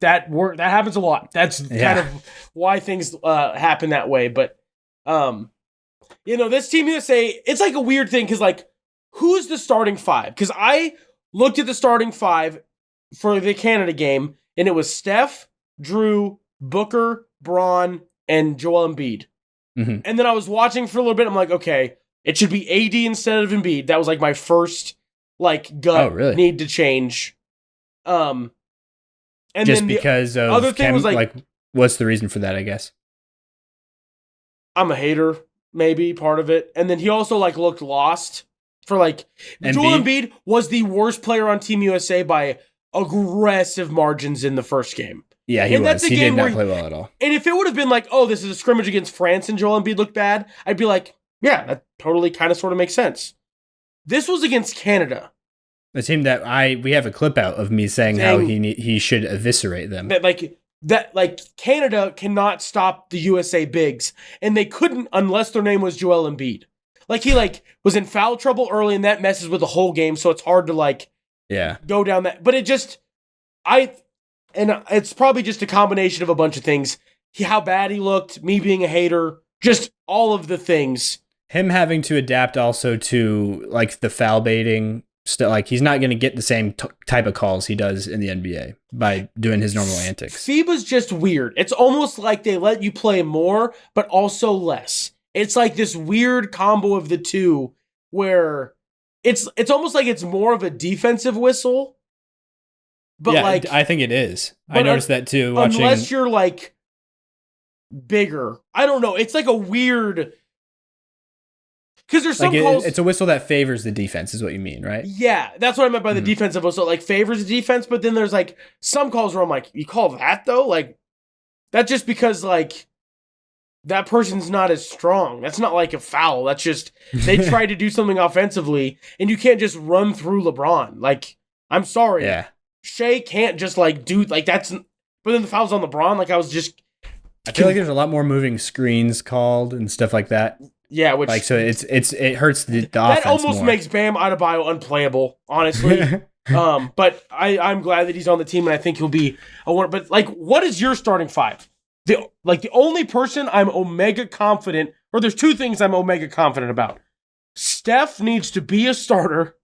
that happens a lot. That's kind of why things happen that way. But this Team USA, it's a weird thing because who's the starting 5? Because I looked at the starting 5 for the Canada game, and it was Steph, Drew, Booker, Braun, and Joel Embiid. And then I was watching for a little bit. I'm like, okay, it should be AD instead of Embiid. That was my first gut need to change. And just then because of other thing was what's the reason for that? I guess I'm a hater, maybe part of it. And then he also looked lost for Joel Embiid was the worst player on Team USA by aggressive margins in the first game. Yeah, he was. He did not play well at all. And if it would have been this is a scrimmage against France and Joel Embiid looked bad, I'd be yeah, that totally kind of sort of makes sense. This was against Canada. The team that we have a clip out of me saying how he should eviscerate them. That Canada cannot stop the USA bigs, and they couldn't unless their name was Joel Embiid. He was in foul trouble early, and that messes with the whole game, so it's hard to go down that. But it's probably just a combination of a bunch of things. How bad he looked, me being a hater, just all of the things. Him having to adapt also to the foul baiting. Still, he's not going to get the same type of calls he does in the NBA by doing his normal antics. FIBA's just weird. It's almost like they let you play more, but also less. It's this weird combo of the two where it's almost like it's more of a defensive whistle. But I think it is. I noticed that too. Unless you're bigger. I don't know. It's a weird. Because there's some calls. It's a whistle that favors the defense, is what you mean, right? Yeah, that's what I meant by the defensive whistle. Favors the defense, but then there's some calls where I'm you call that though? That's just because that person's not as strong. That's not a foul. That's just they try to do something offensively, and you can't just run through LeBron. I'm sorry. Yeah. Shea can't just do that's. But then the foul's on LeBron. I was just. I feel there's a lot more moving screens called and stuff like that. Yeah, which like so it hurts the that offense almost more. makes Bam Adebayo unplayable, honestly. But I'm glad that he's on the team, and I think he'll be a winner. But like, what is your starting five? The only person I'm omega confident, or there's two things I'm omega confident about. Steph needs to be a starter.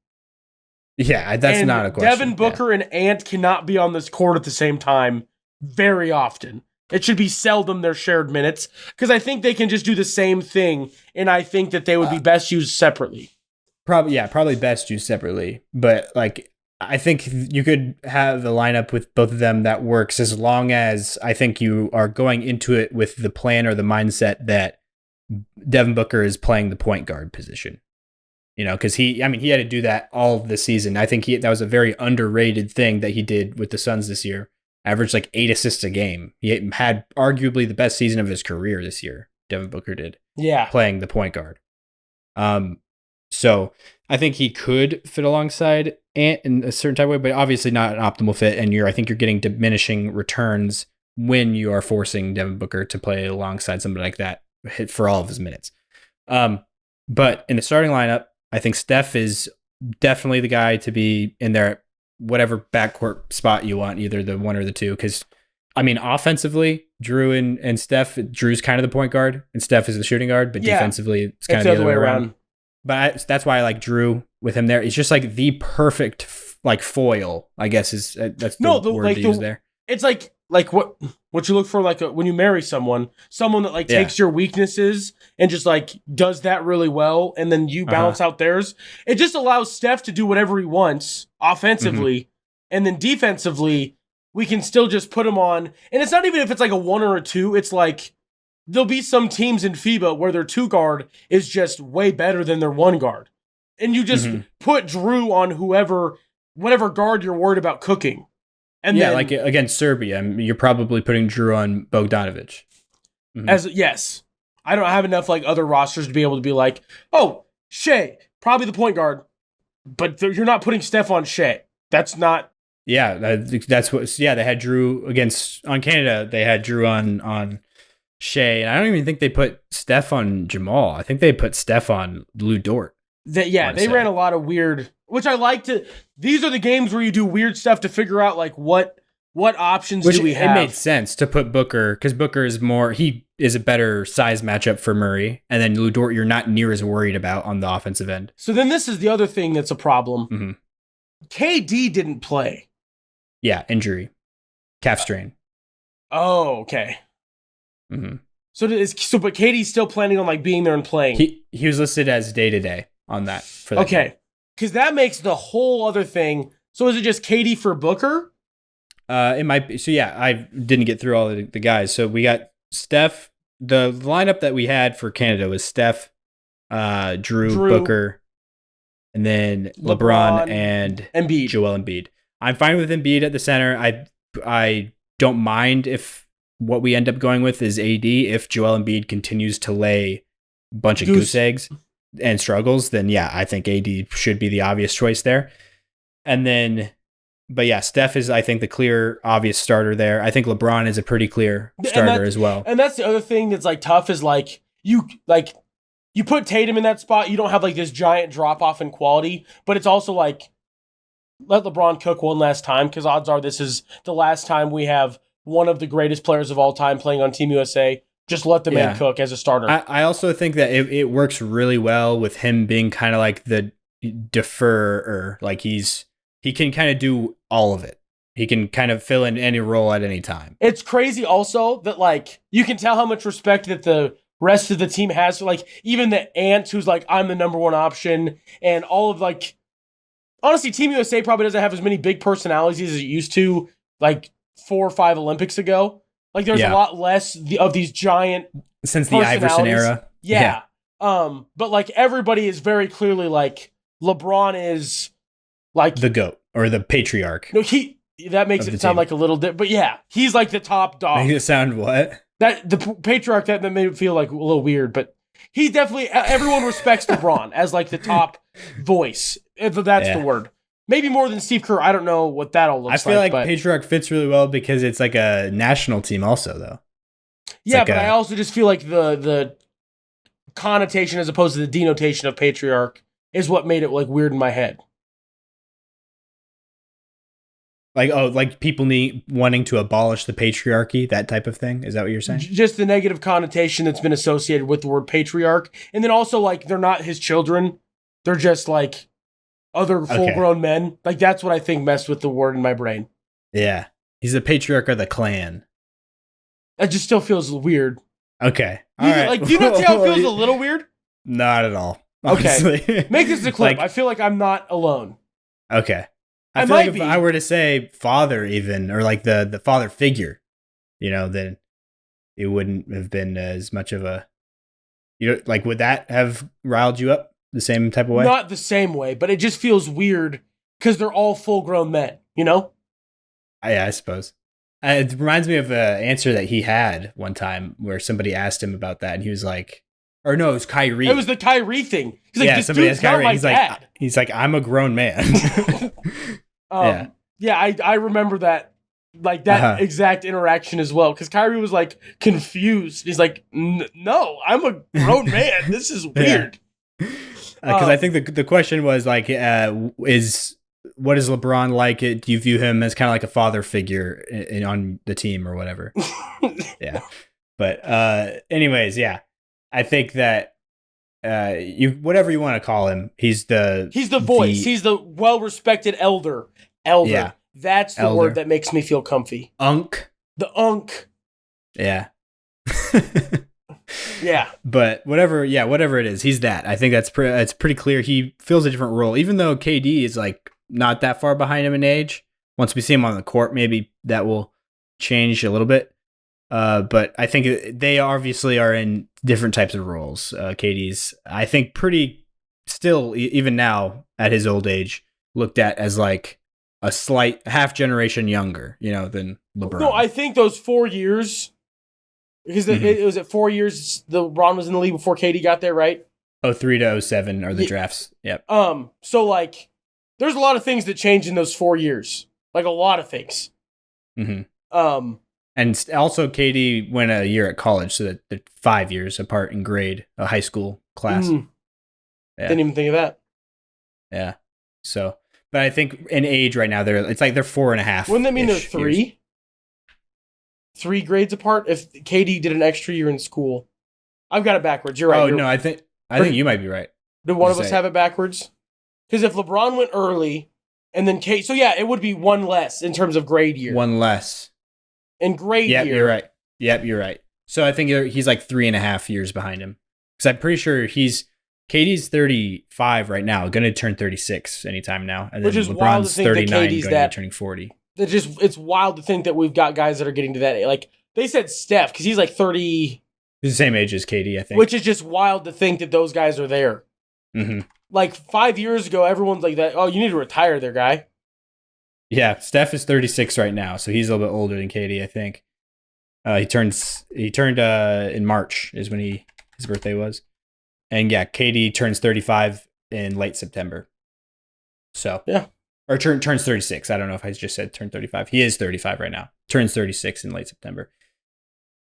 Yeah, that's not a question. Devin Booker and Ant cannot be on this court at the same time very often. It should be seldom their shared minutes, because I think they can just do the same thing, and I think that they would be best used separately. Probably best used separately. But like, I think you could have a lineup with both of them that works, as long as I think you are going into it with the plan or the mindset that Devin Booker is playing the point guard position. You know, because he had to do that all of the season. I think that was a very underrated thing that he did with the Suns this year. Averaged like 8 assists a game. He had arguably the best season of his career this year. Devin Booker did. Yeah. Playing the point guard. So I think he could fit alongside Ant in a certain type of way, but obviously not an optimal fit. And I think you're getting diminishing returns when you are forcing Devin Booker to play alongside somebody like that for all of his minutes. But in the starting lineup, I think Steph is definitely the guy to be in there, whatever backcourt spot you want, either the one or the two. Because, I mean, offensively, Drew and Steph, Drew's kind of the point guard and Steph is the shooting guard, but defensively, it's kind of the other way around. But that's why I like Drew with him there. It's just like the perfect like foil, I guess that's the word to use there. It's like what you look for when you marry someone that like takes your weaknesses and just like does that really well, and then you balance out theirs. It just allows Steph to do whatever he wants offensively, and then defensively we can still just put him on. And it's not even if it's like a 1 or a 2. It's like there'll be some teams in FIBA where their 2 guard is just way better than their 1 guard, and you just put Drew on whatever guard you're worried about cooking. And then, like against Serbia, you're probably putting Drew on Bogdanovic. Yes, I don't have enough like other rosters to be able to be like, oh, Shea, probably the point guard, but you're not putting Steph on Shea. That's not. Yeah, that's what. Yeah, they had Drew on Canada. They had Drew on Shea, and I don't even think they put Steph on Jamal. I think they put Steph on Lou Dort. They ran a lot of weird, which I like to. These are the games where you do weird stuff to figure out like what options do we have. It made sense to put Booker, because Booker is he is a better size matchup for Murray, and then Lou Dort you're not near as worried about on the offensive end. So then this is the other thing that's a problem. KD didn't play. Yeah, injury, calf strain. Oh, okay. So but KD's still planning on like being there and playing. He was listed as day-to-day on that. For that game. Because that makes the whole other thing. So is it just KD for Booker? It might be. So yeah, I didn't get through all the guys. So we got Steph. The lineup that we had for Canada was Steph, Drew, Booker, and then LeBron and Embiid. Joel Embiid. I'm fine with Embiid at the center. I don't mind if what we end up going with is AD. If Joel Embiid continues to lay a bunch of goose eggs and struggles, then yeah, I think AD should be the obvious choice there. And then, but yeah, Steph is, I think, the clear, obvious starter there. I think LeBron is a pretty clear starter as well. And that's the other thing that's like tough is like you put Tatum in that spot, you don't have like this giant drop off in quality, but it's also like let LeBron cook one last time, because odds are this is the last time we have one of the greatest players of all time playing on Team USA. Just let the man cook as a starter. I also think that it works really well with him being kind of like the deferrer. Like he can kind of do all of it. He can kind of fill in any role at any time. It's crazy also that like you can tell how much respect that the rest of the team has. Like even the Ant, who's like, I'm the number 1 option, and all of like, honestly, Team USA probably doesn't have as many big personalities as it used to like 4 or 5 Olympics ago. Like there's a lot less of these giant since the Iverson era. Yeah. But like everybody is very clearly like LeBron is like the GOAT or the patriarch. No, that makes it sound like a little but yeah, he's like the top dog. Make it sound what? That the patriarch, that made it feel like a little weird, but he definitely, everyone respects LeBron as like the top voice. That's the word. Maybe more than Steve Kerr. I don't know what that all looks like. I feel like Patriarch fits really well because it's like a national team also, though. Yeah, but I also just feel like the connotation as opposed to the denotation of patriarch is what made it like weird in my head. Like people wanting to abolish the patriarchy, that type of thing. Is that what you're saying? Just the negative connotation that's been associated with the word patriarch. And then also, like, they're not his children. They're just, like, other full-grown men. Like, that's what I think messed with the word in my brain. Yeah. He's the patriarch of the clan. That just still feels weird. Okay. All right. Like, do you not see how it feels a little weird? Not at all. Honestly. Okay. Make this a clip. I feel like I'm not alone. Okay. I feel like if I were to say father even, or like the father figure, then it wouldn't have been as much of a, like, would that have riled you up the same type of way? Not the same way, but it just feels weird because they're all full-grown men, Yeah, I suppose. It reminds me of an answer that he had one time where somebody asked him about that, and he was like, or no, it was Kyrie. It was the Kyrie thing. He's like, yeah, this somebody dude's asked Kyrie. not my dad. He's like, I'm a grown man. I remember that, like that exact interaction as well. Because Kyrie was like confused. He's like, no, I'm a grown man. This is weird. Because I think the question was like, what is LeBron like? Do you view him as kind of like a father figure on the team or whatever? Yeah. But anyways, yeah. I think that whatever you want to call him, he's the voice. He's the well-respected elder. Yeah. That's the word that makes me feel comfy. Unk. The unk. Yeah. Yeah. But whatever it is, he's that. I think it's pretty clear he fills a different role, even though KD is like not that far behind him in age. Once we see him on the court, maybe that will change a little bit. But I think they obviously are in different types of roles. KD's, I think, pretty still, even now at his old age, looked at as like a slight half generation younger, than LeBron. No, I think those 4 years, because it was at 4 years, LeBron was in the league before KD got there, right? 03 to 07 are the drafts. Yep. So like, there's a lot of things that change in those 4 years, like a lot of things. Mm-hmm. And also, KD went a year at college, so that they're 5 years apart in grade, a high school class. Yeah. Didn't even think of that. Yeah. So, but I think in age right now, they're 4.5. Wouldn't that mean they're 3? Years. 3 grades apart if KD did an extra year in school. I've got it backwards. You're right. Oh, no, I think you might be right. Did one of us have it backwards? Because if LeBron went early and then KD, so yeah, it would be 1 less in terms of grade year. 1 less. In grade year. You're right. Yep, you're right. So I think he's like 3.5 years behind him. Because I'm pretty sure KD's 35 right now, going to turn 36 anytime now. And then LeBron's 39, going to be turning 40. It's wild to think that we've got guys that are getting to that age. Like, they said Steph, because he's like 30. He's the same age as KD, I think. Which is just wild to think that those guys are there. Mm-hmm. Like, 5 years ago, everyone's like that. Oh, you need to retire there, guy. Yeah, Steph is 36 right now, so he's a little bit older than KD, I think. He turned in March is when his birthday was. And yeah, KD turns 35 in late September. So, yeah. Or turns 36. I don't know if I just said turn 35. He is 35 right now. Turns 36 in late September.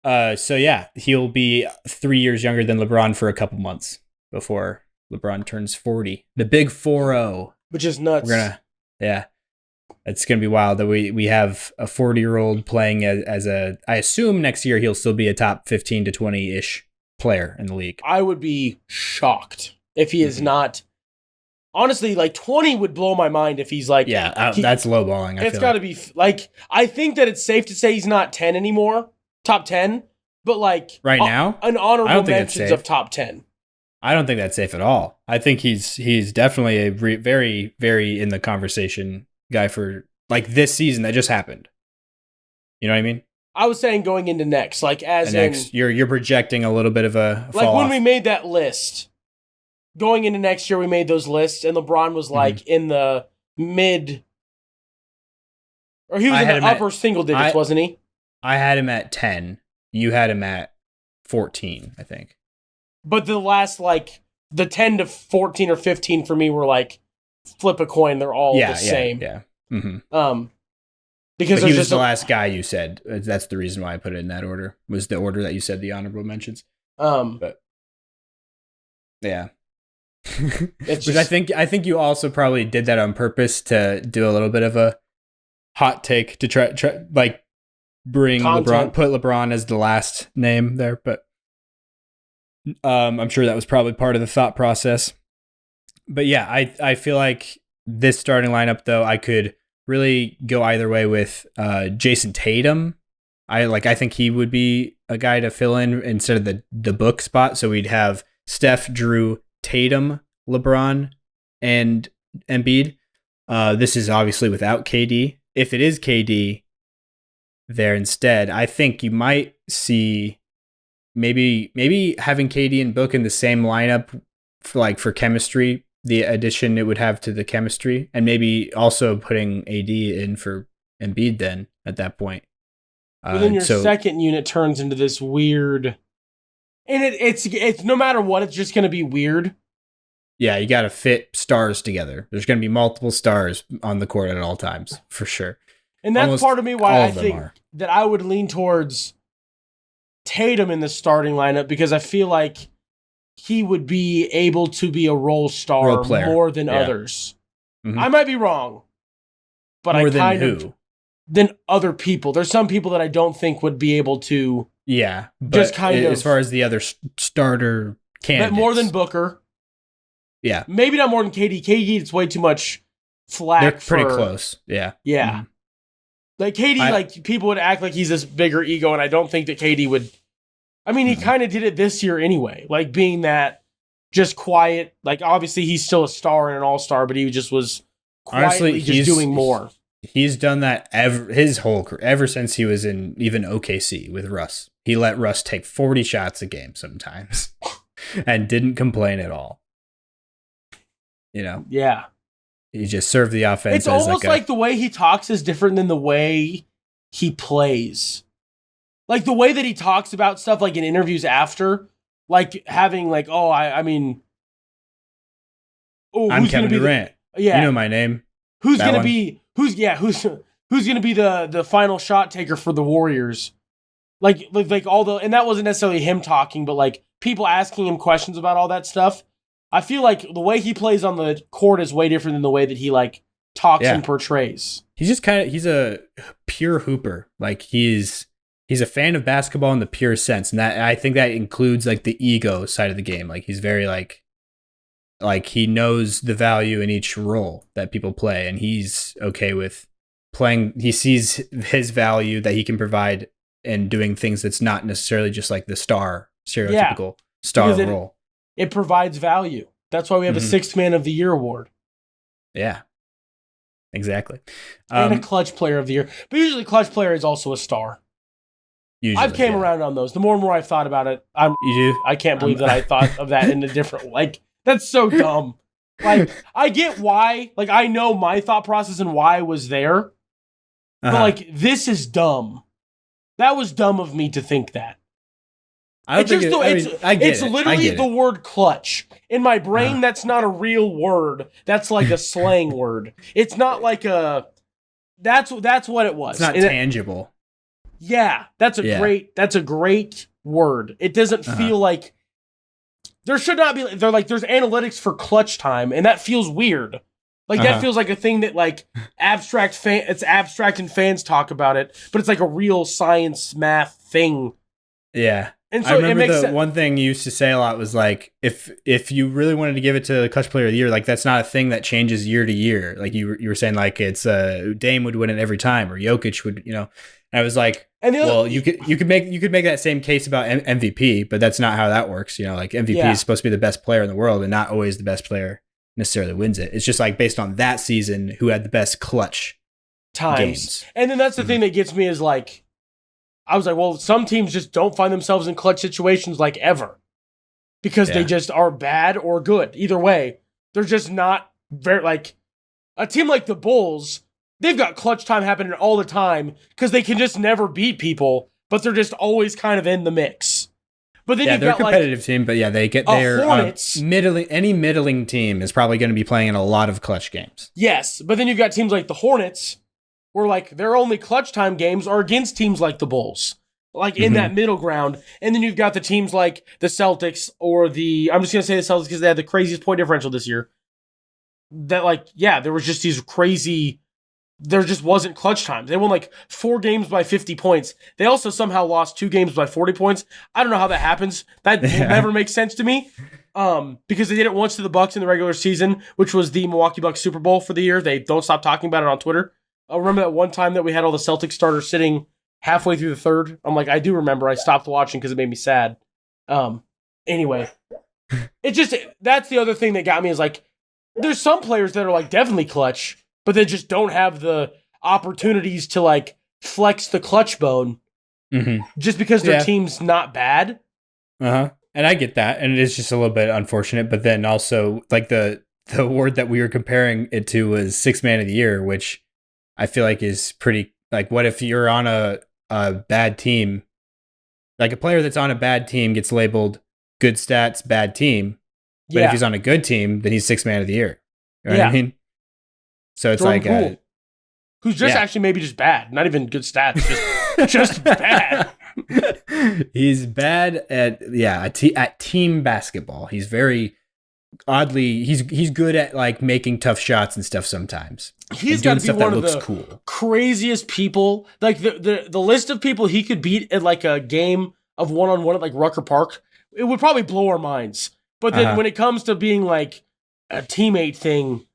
So yeah, he'll be 3 years younger than LeBron for a couple months before LeBron turns 40. The big 4-0. Which is nuts. Yeah. It's going to be wild that we have a 40-year-old playing as I assume next year he'll still be a top 15 to 20-ish player in the league. I would be shocked if he is not. Honestly, like 20 would blow my mind if he's like. Yeah, that's lowballing. It's got to be like, I think that it's safe to say he's not 10 anymore, top 10, but like. Right now? An honorable mentions of top 10. I don't think that's safe at all. I think he's definitely a very, very in the conversation guy for like this season that just happened. You know what I mean? I was saying going into next, like you're projecting a little bit of a fall like when off. we made that list. Going into next year, we made those lists, and LeBron was like in the mid, or he was in the upper single digits, wasn't he? I had him at 10. You had him at 14, I think. But the last the 10 to 14 or 15 for me were like flip a coin. They're all the same. Yeah. Mm-hmm. Because he was the last guy you said. That's the reason why I put it in that order. Was the order that you said the honorable mentions. But Yeah. Which I think you also probably did that on purpose to do a little bit of a hot take to try like bring content. put LeBron as the last name there, but I'm sure that was probably part of the thought process. But yeah, I feel like this starting lineup though, I could really go either way with Jason Tatum. I think he would be a guy to fill in instead of the book spot. So we'd have Steph, Drew, Tatum, LeBron, and Embiid. This is obviously without KD. If it is KD there instead, I think you might see maybe having KD and Book in the same lineup for chemistry, the addition it would have to the chemistry, and maybe also putting AD in for Embiid then at that point. But then your second unit turns into this weird, and it's no matter what, it's just going to be weird. Yeah, you got to fit stars together. There's going to be multiple stars on the court at all times, for sure. And that's part of me why I think that I would lean towards Tatum in the starting lineup, because I feel like he would be able to be a role player more than others. Mm-hmm. I might be wrong, but more than other people. There's some people that I don't think would be able to. Yeah, but just as far as the other starter candidates, but more than Booker. Yeah, maybe not more than KD. KD, it's way too much flack. They're pretty close. Yeah, yeah. Mm-hmm. Like KD, people would act like he's this bigger ego, and I don't think that KD would. I mean, he kind of did it this year anyway, like being that just quiet. Like obviously he's still a star and an all-star, but he just was quietly just doing more. He's done that his whole career, ever since he was in even OKC with Russ. He let Russ take 40 shots a game sometimes and didn't complain at all. Yeah. He just served the offense. It's almost like the way he talks is different than the way he plays. Like the way that he talks about stuff, like in interviews after, like having like, I'm Kevin Durant. Yeah, you know my name. Who's gonna be the final shot taker for the Warriors? Like all the, and that wasn't necessarily him talking, but like people asking him questions about all that stuff. I feel like the way he plays on the court is way different than the way that he like talks and portrays. He's just he's a pure hooper. Like he's a fan of basketball in the pure sense, and that I think that includes like the ego side of the game. Like he's very like he knows the value in each role that people play, and he's okay with playing. He sees his value that he can provide in doing things that's not necessarily just like the stereotypical star role. It provides value. That's why we have a Sixth Man of the Year award. Yeah, exactly. And a Clutch Player of the Year. But usually Clutch Player is also a star. Usually, I've came around on those. The more and more I've thought about it, I can't believe that I thought of that in a different, like, that's so dumb. Like, I get why, like, I know my thought process and why I was there, but like, this is dumb. That was dumb of me to think that. It's literally the word clutch. In my brain, that's not a real word. That's like a slang word. It's not like that's what it was. It's not tangible. That's a great word. It doesn't feel like there should not be. They're like, there's analytics for clutch time, and that feels weird. Like that feels like a thing that like it's abstract and fans talk about it, but it's like a real science math thing. Yeah. And so I remember one thing you used to say a lot was like, if you really wanted to give it to the Clutch Player of the Year, like that's not a thing that changes year to year. Like you were saying, like it's Dame would win it every time, or Jokić would, And I was like, you could make that same case about MVP, but that's not how that works. Like MVP is supposed to be the best player in the world, and not always the best player necessarily wins it. It's just like based on that season, who had the best clutch games. And then that's the thing that gets me is like, I was like, well, some teams just don't find themselves in clutch situations like ever because they just are bad or good. Either way, they're just not very like a team like the Bulls. They've got clutch time happening all the time because they can just never beat people, but they're just always kind of in the mix. But then they're a competitive team, but they get their middling. Any middling team is probably going to be playing in a lot of clutch games. Yes, but then you've got teams like the Hornets, where like their only clutch time games are against teams like the Bulls. like in that middle ground. And then you've got the teams like the Celtics or I'm just going to say the Celtics because they had the craziest point differential this year. That like, yeah, there was just these crazy, there just wasn't clutch times. They won like 4 games by 50 points. They also somehow lost 2 games by 40 points. I don't know how that happens. That never makes sense to me. Because they did it once to the Bucks in the regular season, which was the Milwaukee Bucks Super Bowl for the year. They don't stop talking about it on Twitter. I remember that one time that we had all the Celtics starters sitting halfway through the third. I'm like, I do remember. I stopped watching because it made me sad. Anyway, that's the other thing that got me is like, there's some players that are like definitely clutch, but they just don't have the opportunities to like flex the clutch bone just because their team's not bad. And I get that, and it is just a little bit unfortunate. But then also, like the award that we were comparing it to was Sixth Man of the Year, which I feel like is pretty. Like, what if you're on a bad team? Like a player that's on a bad team gets labeled good stats, bad team. But if he's on a good team, then he's Sixth Man of the Year. You know what I mean? So it's Jordan like Poole, who's just actually maybe just bad, not even good stats, just bad. He's bad at team basketball. He's very oddly he's good at like making tough shots and stuff sometimes. He's got to be one of the craziest people. Like the list of people he could beat at like a game of one-on-one at like Rucker Park, it would probably blow our minds. But then when it comes to being like a teammate thing,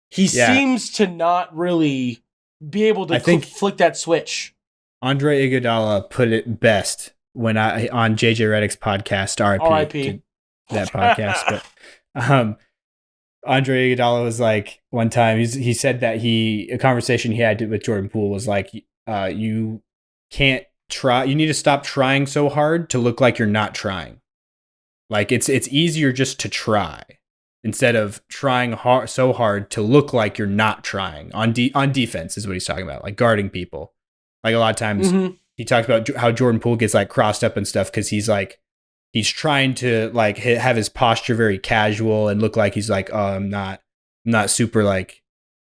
he seems to not really be able to flick that switch. Andre Iguodala put it best when on JJ Redick's podcast, RIP. That podcast. But Andre Iguodala was like one time he said that a conversation he had with Jordan Poole was like, you can't try. You need to stop trying so hard to look like you're not trying. Like it's easier just to try instead of trying so hard to look like you're not trying on defense is what he's talking about, like guarding people. Like a lot of times he talked about how Jordan Poole gets like crossed up and stuff because he's trying to like have his posture very casual and look like he's like, oh, I'm not super like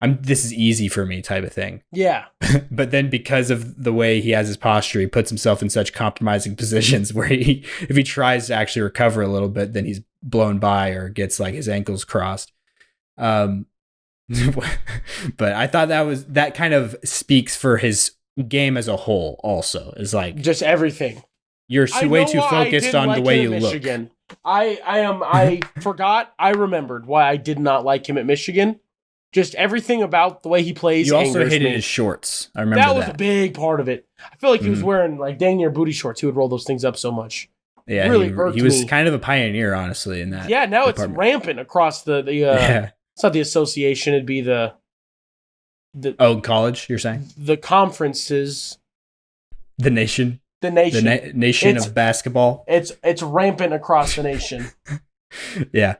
this is easy for me type of thing. Yeah. But then because of the way he has his posture, he puts himself in such compromising positions where if he tries to actually recover a little bit, then he's blown by or gets like his ankles crossed. But I thought that kind of speaks for his game as a whole also is like just everything. You're way too focused on the way you look. I forgot. I remembered why I did not like him at Michigan. Just everything about the way he plays. You also hated his shorts. I remember that was a big part of it. I feel like he was wearing like dang near booty shorts. He would roll those things up so much. Yeah, really he was kind of a pioneer, honestly, in that. Yeah, now it's rampant across the it's not the association. It'd be the college. You're saying the conferences, the nation. The nation. The nation of basketball. It's rampant across the nation. Yeah.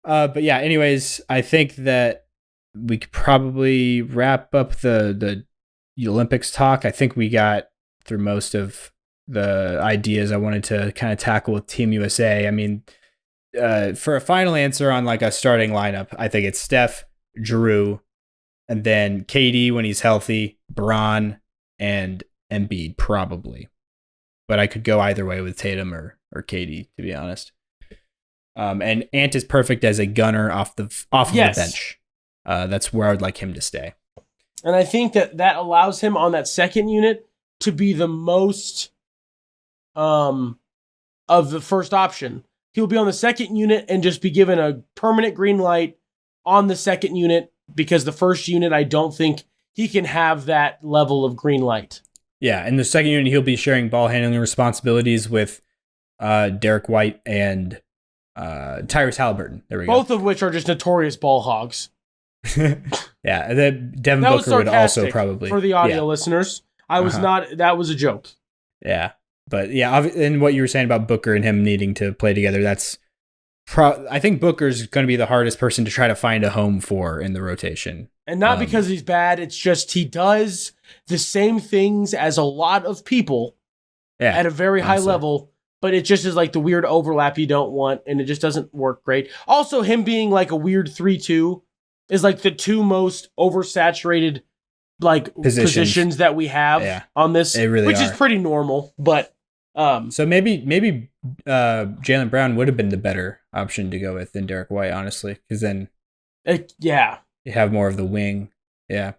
But yeah, anyways, I think that we could probably wrap up the Olympics talk. I think we got through most of the ideas I wanted to kind of tackle with Team USA. I mean, for a final answer on like a starting lineup, I think it's Steph, Drew, and then KD when he's healthy, Bron, and Embiid probably. But I could go either way with Tatum or KD, to be honest. And Ant is perfect as a gunner off of the bench. That's where I would like him to stay. And I think that allows him on that second unit to be the most of the first option. He'll be on the second unit and just be given a permanent green light on the second unit because the first unit, I don't think he can have that level of green light. Yeah, in the second unit, he'll be sharing ball handling responsibilities with Derek White and Tyrese Halliburton. There we go. Both of which are just notorious ball hogs. Yeah, Devin Booker would also probably for the audio listeners. I was not. That was a joke. Yeah, but yeah, and what you were saying about Booker and him needing to play together, that's. I think Booker's going to be the hardest person to try to find a home for in the rotation. And not because he's bad. It's just he does the same things as a lot of people at a very high level, but it just is like the weird overlap you don't want, and it just doesn't work great. Also, him being like a weird 3-2 is like the two most oversaturated like positions that we have on this, which is pretty normal. But so maybe Jaylen Brown would have been the better option to go with than Derek White, honestly, because then you have more of the wing. Yeah.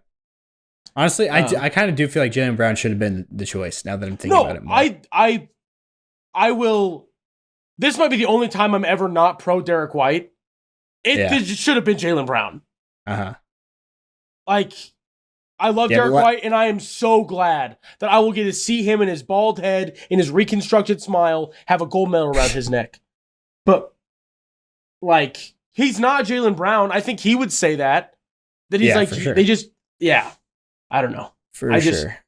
Honestly, I kind of do feel like Jaylen Brown should have been the choice now that I'm thinking about it more. I will. This might be the only time I'm ever not pro Derek White. It should have been Jaylen Brown. Like, I love Derek White, and I am so glad that I will get to see him in his bald head, in his reconstructed smile, have a gold medal around his neck. But, like, he's not Jaylen Brown. I think he would say that. That he's like, they just, I don't know. For sure.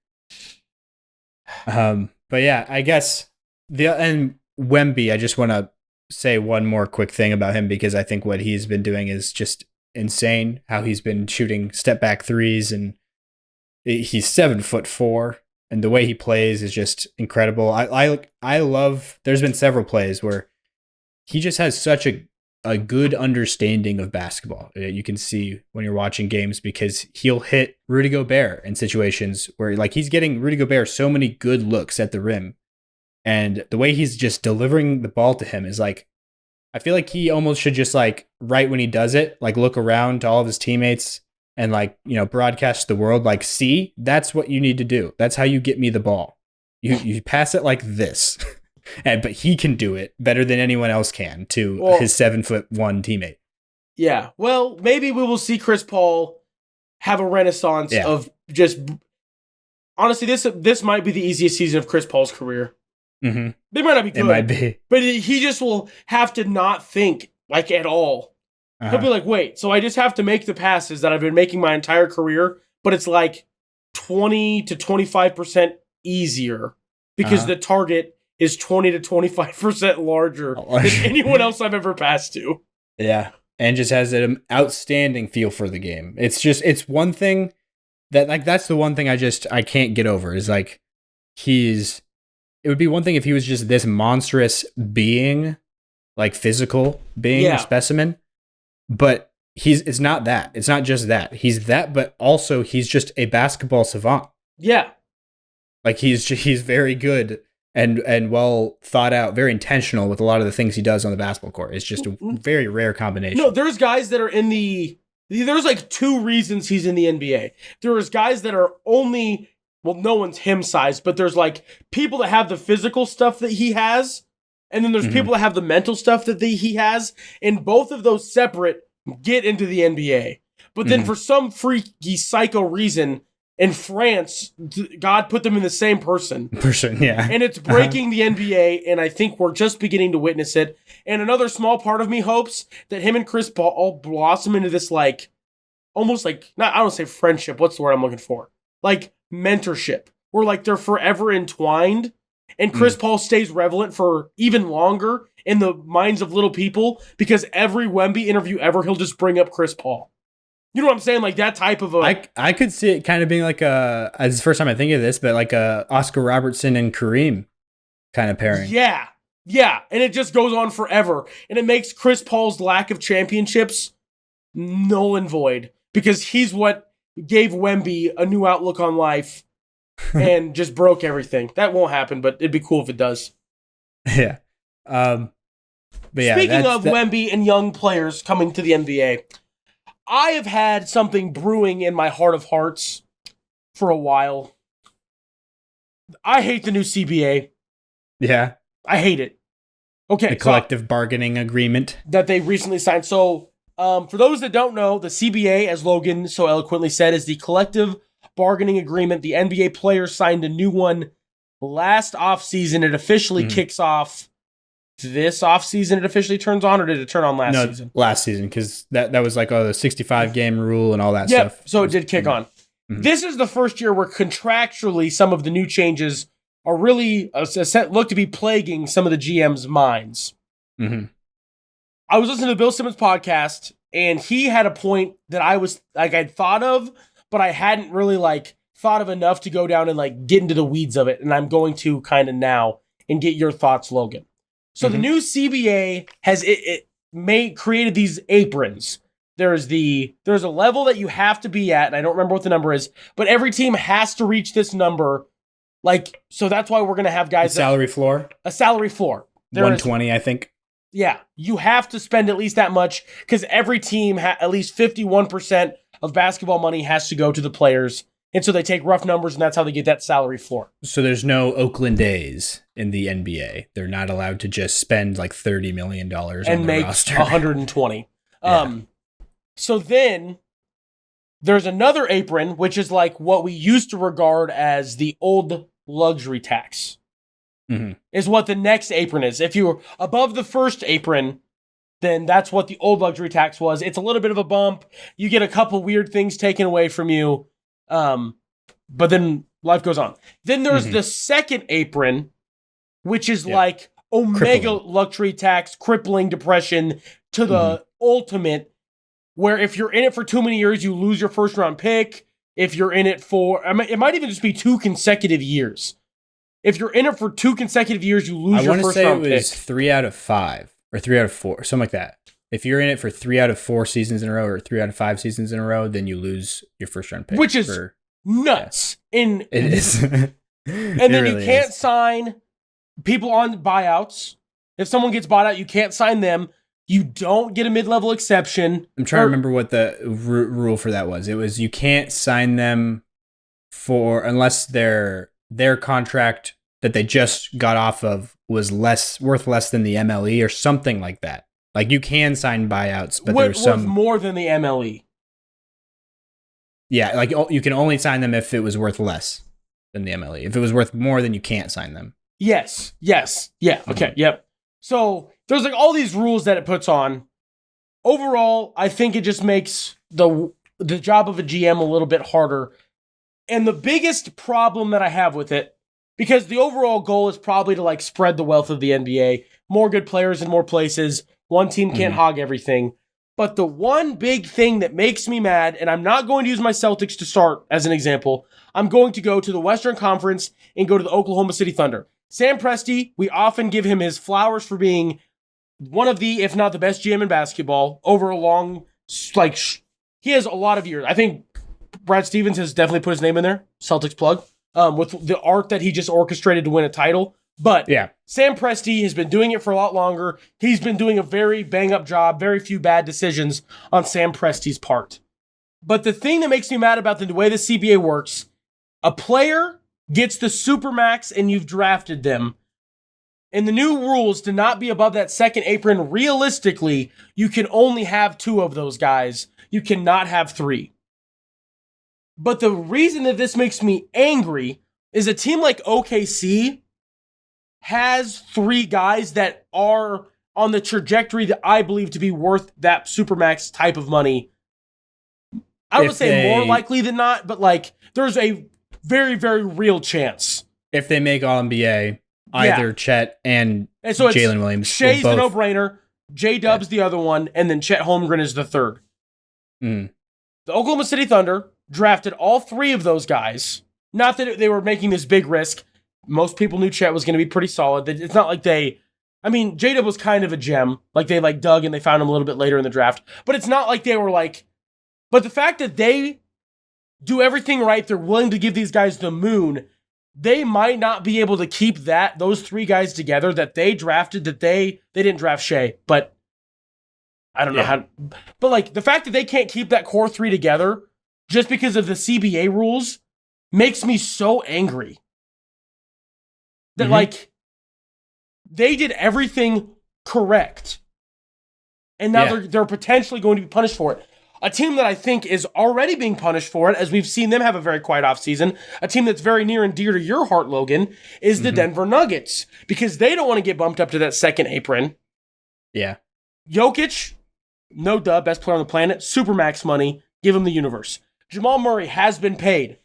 But yeah, I guess and Wemby, I just want to say one more quick thing about him because I think what he's been doing is just insane. How he's been shooting step back threes, and he's 7'4", and the way he plays is just incredible. I love. There's been several plays where he just has such a good understanding of basketball. You can see when you're watching games because he'll hit Rudy Gobert in situations where like he's getting Rudy Gobert so many good looks at the rim. And the way he's just delivering the ball to him is like, I feel like he almost should just like right when he does it, like look around to all of his teammates and like, broadcast to the world, like, see, that's what you need to do. That's how you get me the ball. You pass it like this. But he can do it better than anyone else can to his 7'1" teammate. Yeah. Well, maybe we will see Chris Paul have a renaissance of just. Honestly, this might be the easiest season of Chris Paul's career. Mm-hmm. They might not be good. It might be. But he just will have to not think like at all. He'll be like, wait, so I just have to make the passes that I've been making my entire career, but it's like 20 to 25% easier because the target is 20 to 25% larger than anyone else I've ever passed to. Yeah. And just has an outstanding feel for the game. It's one thing that like, that's the one thing I can't get over is like, it would be one thing if he was just this monstrous being, like physical being, a specimen, but it's not that. It's not just that. He's that, but also he's just a basketball savant. Yeah. Like he's very good and well thought out, very intentional with a lot of the things he does on the basketball court. It's just a very rare combination. No, there's guys that are there's like two reasons he's in the NBA. There's guys that are only, no one's him size, but there's like people that have the physical stuff that he has, and then there's people that have the mental stuff that he has, and both of those separate get into the NBA. But then for some freaky psycho reason, in France, God put them in the same person. And it's breaking the NBA, and I think we're just beginning to witness it. And another small part of me hopes that him and Chris Paul all blossom into this, like, almost like, I don't say friendship, what's the word I'm looking for? Like, mentorship. Where, like, they're forever entwined, and Chris Paul stays relevant for even longer in the minds of little people, because every Wemby interview ever, he'll just bring up Chris Paul. You know what I'm saying? Like that type of I could see it kind of being like it's the first time I think of this, but like a Oscar Robertson and Kareem kind of pairing. Yeah. And it just goes on forever. And it makes Chris Paul's lack of championships null and void because he's what gave Wemby a new outlook on life and just broke everything. That won't happen, but it'd be cool if it does. Yeah. But yeah. Speaking of Wemby and young players coming to the NBA, I have had something brewing in my heart of hearts for a while. I hate the new CBA. Yeah. I hate it. Okay. The collective bargaining agreement that they recently signed. So, for those that don't know, the CBA, as Logan so eloquently said, is the collective bargaining agreement. The NBA players signed a new one last offseason. It officially kicks off this offseason. It officially turns on, or did it turn on last season? Last season, because that was like the 65-game rule and all that stuff. So it did kick on. This is the first year where contractually some of the new changes are really look to be plaguing some of the GM's minds. I was listening to Bill Simmons' podcast, and he had a point that I was like I'd thought of, but I hadn't really like thought of enough to go down and like get into the weeds of it. And I'm going to kind of now and get your thoughts, Logan. So the new CBA has created these aprons there's a level that you have to be at, and I don't remember what the number is, but every team has to reach this number. Like, so that's why we're going to have guys. Floor? A salary floor. 120, I think. Yeah, you have to spend at least that much because every team, at least 51% of basketball money has to go to the players. And so they take rough numbers, and that's how they get that salary floor. So there's no Oakland A's in the NBA. They're not allowed to just spend like $30 million and make roster. 120. Yeah. So then there's another apron, which is like what we used to regard as the old luxury tax. Mm-hmm. Is what the next apron is. If you're above the first apron, then that's what the old luxury tax was. It's a little bit of a bump. You get a couple weird things taken away from you. But then life goes on. Then there's the second apron, which is like Omega luxury tax, crippling depression to the ultimate, where if you're in it for too many years, you lose your first round pick. If you're in it for, it might even just be 2 consecutive years. If you're in it for 2 consecutive years, you lose your first round pick. I want to say it was 3 out of 5 or 3 out of 4, something like that. If you're in it for 3 out of 4 seasons in a row or 3 out of 5 seasons in a row, then you lose your first round pick. Which is nuts. It is. And then you can't sign people on buyouts. If someone gets bought out, you can't sign them. You don't get a mid-level exception. I'm trying to remember what the rule for that was. It was you can't sign them unless their contract that they just got off of was worth less than the MLE or something like that. Like you can sign buyouts, but there's some more than the MLE. Yeah, like you can only sign them if it was worth less than the MLE. If it was worth more, then you can't sign them. Yes. Yeah. Okay. Yep. So there's like all these rules that it puts on. Overall, I think it just makes the job of a GM a little bit harder. And the biggest problem that I have with it, because the overall goal is probably to like spread the wealth of the NBA, more good players in more places. One team can't hog everything. But the one big thing that makes me mad, and I'm not going to use my Celtics to start as an example, I'm going to go to the Western Conference and go to the Oklahoma City Thunder. Sam Presti, we often give him his flowers for being one of the, if not the best GM in basketball over a long, he has a lot of years. I think Brad Stevens has definitely put his name in there, Celtics plug, with the art that he just orchestrated to win a title. But yeah, Sam Presti has been doing it for a lot longer. He's been doing a very bang-up job, very few bad decisions on Sam Presti's part. But the thing that makes me mad about the way the CBA works, a player gets the supermax and you've drafted them. And the new rules to not be above that second apron, realistically, you can only have 2 of those guys. You cannot have 3. But the reason that this makes me angry is a team like OKC has 3 guys that are on the trajectory that I believe to be worth that supermax type of money. I would say more likely than not, but like there's a very, very real chance. If they make All-NBA, either Chet and so Jalen Williams. Shea's the no-brainer, J-Dub's the other one, and then Chet Holmgren is the third. The Oklahoma City Thunder drafted all 3 of those guys. Not that they were making this big risk. Most people knew Chet was going to be pretty solid. It's not like J-Dub was kind of a gem. Like they dug and they found him a little bit later in the draft. But it's not like they were but the fact that they do everything right, they're willing to give these guys the moon, they might not be able to keep those 3 guys together that they drafted, that they didn't draft Shea, but I don't know how. But the fact that they can't keep that core 3 together just because of the CBA rules makes me so angry. That they did everything correct, and now they're potentially going to be punished for it. A team that I think is already being punished for it, as we've seen them have a very quiet offseason, a team that's very near and dear to your heart, Logan, is the Denver Nuggets, because they don't want to get bumped up to that second apron. Yeah. Jokić, no dub, best player on the planet, supermax money, give him the universe. Jamal Murray has been paid.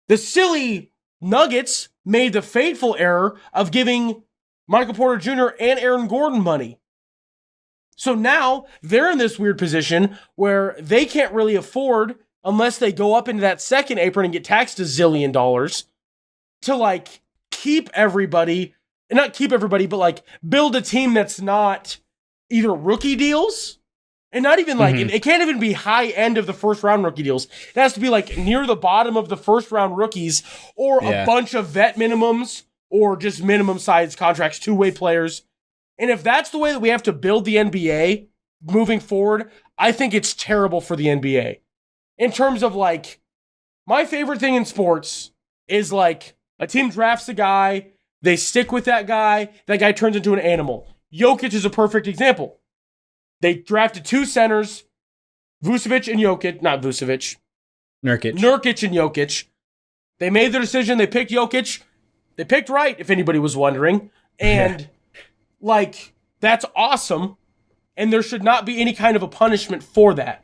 The silly Nuggets made the fateful error of giving Michael Porter Jr. and Aaron Gordon money. So now they're in this weird position where they can't really afford, unless they go up into that second apron and get taxed $1 zillion, to keep everybody, not keep everybody, but build a team that's not either rookie deals And not even like, it can't even be high end of the first round rookie deals. It has to be like near the bottom of the first round rookies or a bunch of vet minimums or just minimum size contracts, two-way players. And if that's the way that we have to build the NBA moving forward, I think it's terrible for the NBA. In terms of like, my favorite thing in sports is like a team drafts a guy, they stick with that guy turns into an animal. Jokić is a perfect example. They drafted two centers, Nurkic and Jokić. They made their decision. They picked Jokić. They picked right, if anybody was wondering. And, like, that's awesome. And there should not be any kind of a punishment for that.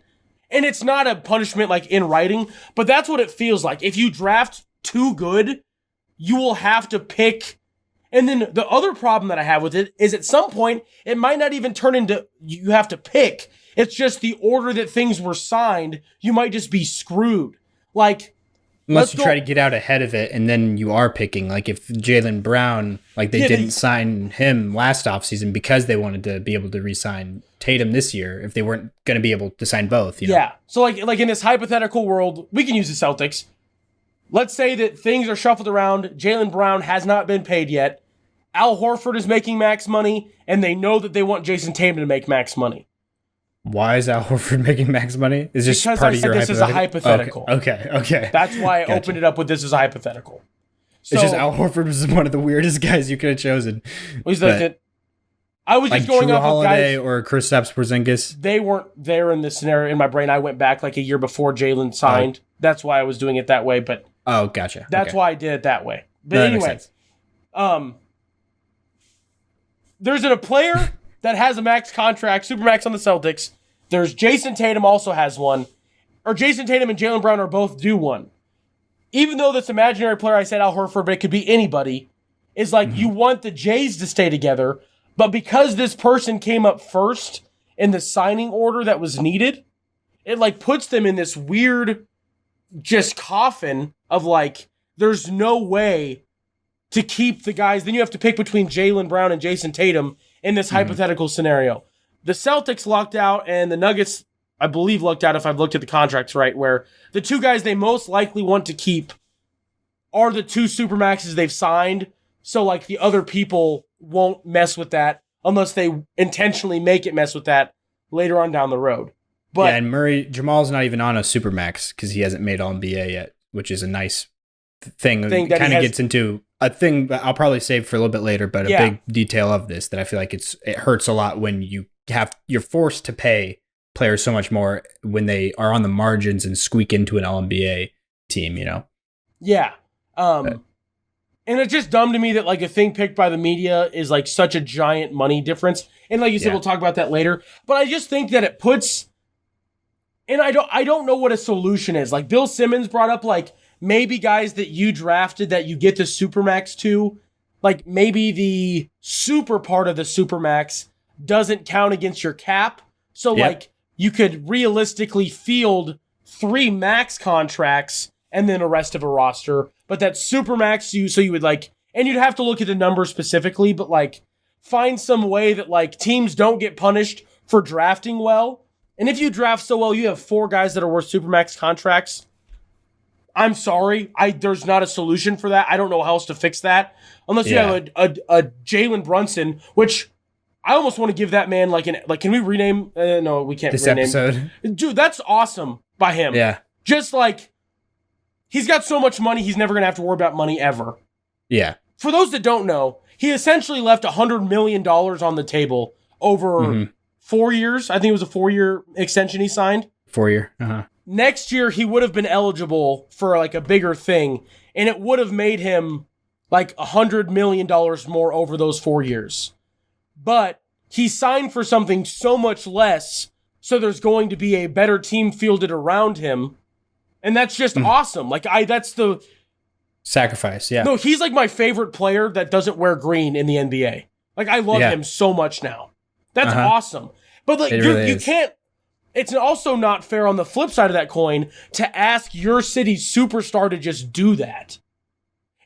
And it's not a punishment, like, in writing, but that's what it feels like. If you draft too good, you will have to pick. And then the other problem that I have with it is at some point, it might not even turn into you have to pick. It's just the order that things were signed. You might just be screwed. Like, unless you try to get out ahead of it and then you are picking. Like if Jalen Brown, like they didn't sign him last offseason because they wanted to be able to re-sign Tatum this year if they weren't going to be able to sign both. You know? Yeah. So like in this hypothetical world, we can use the Celtics. Let's say that things are shuffled around. Jalen Brown has not been paid yet. Al Horford is making max money, and they know that they want Jason Tatum to make max money. Why is Al Horford making max money? Is this because part I of said your this is a hypothetical. Okay. That's why I opened it up with this as a hypothetical. So, it's just Al Horford was one of the weirdest guys you could have chosen. I was just going Jrue off Holiday of guys. or Kristaps Porzingis. They weren't there in this scenario in my brain. I went back like a year before Jalen signed. That's why I was doing it that way. But gotcha. That's why I did it that way. But anyway, there's a player that has a max contract, supermax on the Celtics. There's Jason Tatum also has one. Or Jason Tatum and Jaylen Brown are both due one. Even though this imaginary player, I said Al Horford, but it could be anybody, is like you want the Jays to stay together, but because this person came up first in the signing order that was needed, it like puts them in this weird just coffin of like, there's no way to keep the guys. Then you have to pick between Jaylen Brown and Jason Tatum in this hypothetical scenario. The Celtics lucked out, and the Nuggets, I believe, lucked out if I've looked at the contracts right, where the two guys they most likely want to keep are the two supermaxes they've signed. So, like, the other people won't mess with that unless they intentionally make it mess with that later on down the road. But yeah, and Jamal's not even on a supermax because he hasn't made All-NBA yet, which is a nice thing that kind of gets into a thing that I'll probably save for a little bit later, but a big detail of this that I feel like it hurts a lot when you're forced to pay players so much more when they are on the margins and squeak into an All-NBA team, you know? Yeah. And it's just dumb to me that like a thing picked by the media is like such a giant money difference. And like you said, we'll talk about that later. But I just think that it puts, and I don't know what a solution is. Like Bill Simmons brought up like maybe guys that you drafted that you get the supermax to, like maybe the super part of the supermax doesn't count against your cap. So like you could realistically field 3 max contracts and then a rest of a roster. But that supermax you would like, and you'd have to look at the numbers specifically, but like find some way that like teams don't get punished for drafting well. And if you draft so well, you have 4 guys that are worth supermax contracts. I'm sorry, there's not a solution for that. I don't know how else to fix that unless you have a Jalen Brunson, which I almost want to give that man can we rename? No, we can't this rename. episode. Dude, that's awesome by him. Yeah, just like he's got so much money, he's never gonna have to worry about money ever. Yeah. For those that don't know, he essentially left $100 million on the table over 4 years. I think it was a 4-year extension he signed. 4-year. Uh-huh. Next year, he would have been eligible for like a bigger thing, and it would have made him like $100 million more over those 4 years. But he signed for something so much less, so there's going to be a better team fielded around him, and that's just awesome. Like that's the sacrifice. Yeah. No, he's like my favorite player that doesn't wear green in the NBA. Like I love him so much now. That's awesome. But like you can't. It's also not fair on the flip side of that coin to ask your city's superstar to just do that.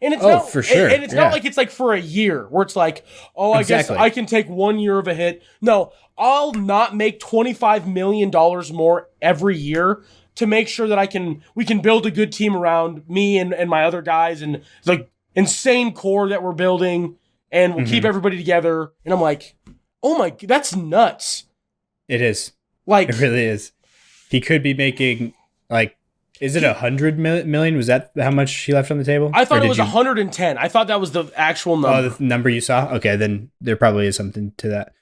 And it's for sure. And it's not like it's like for a year where it's like, oh, I guess I can take 1 year of a hit. No, I'll not make $25 million more every year to make sure that we can build a good team around me and my other guys and the insane core that we're building, and we'll keep everybody together. And I'm like, oh my, that's nuts. It is. Like, it really is. He could be making like, is it 100 million? Was that how much he left on the table? I thought it was 110. I thought that was the actual number. Oh, the number you saw? Okay, then there probably is something to that.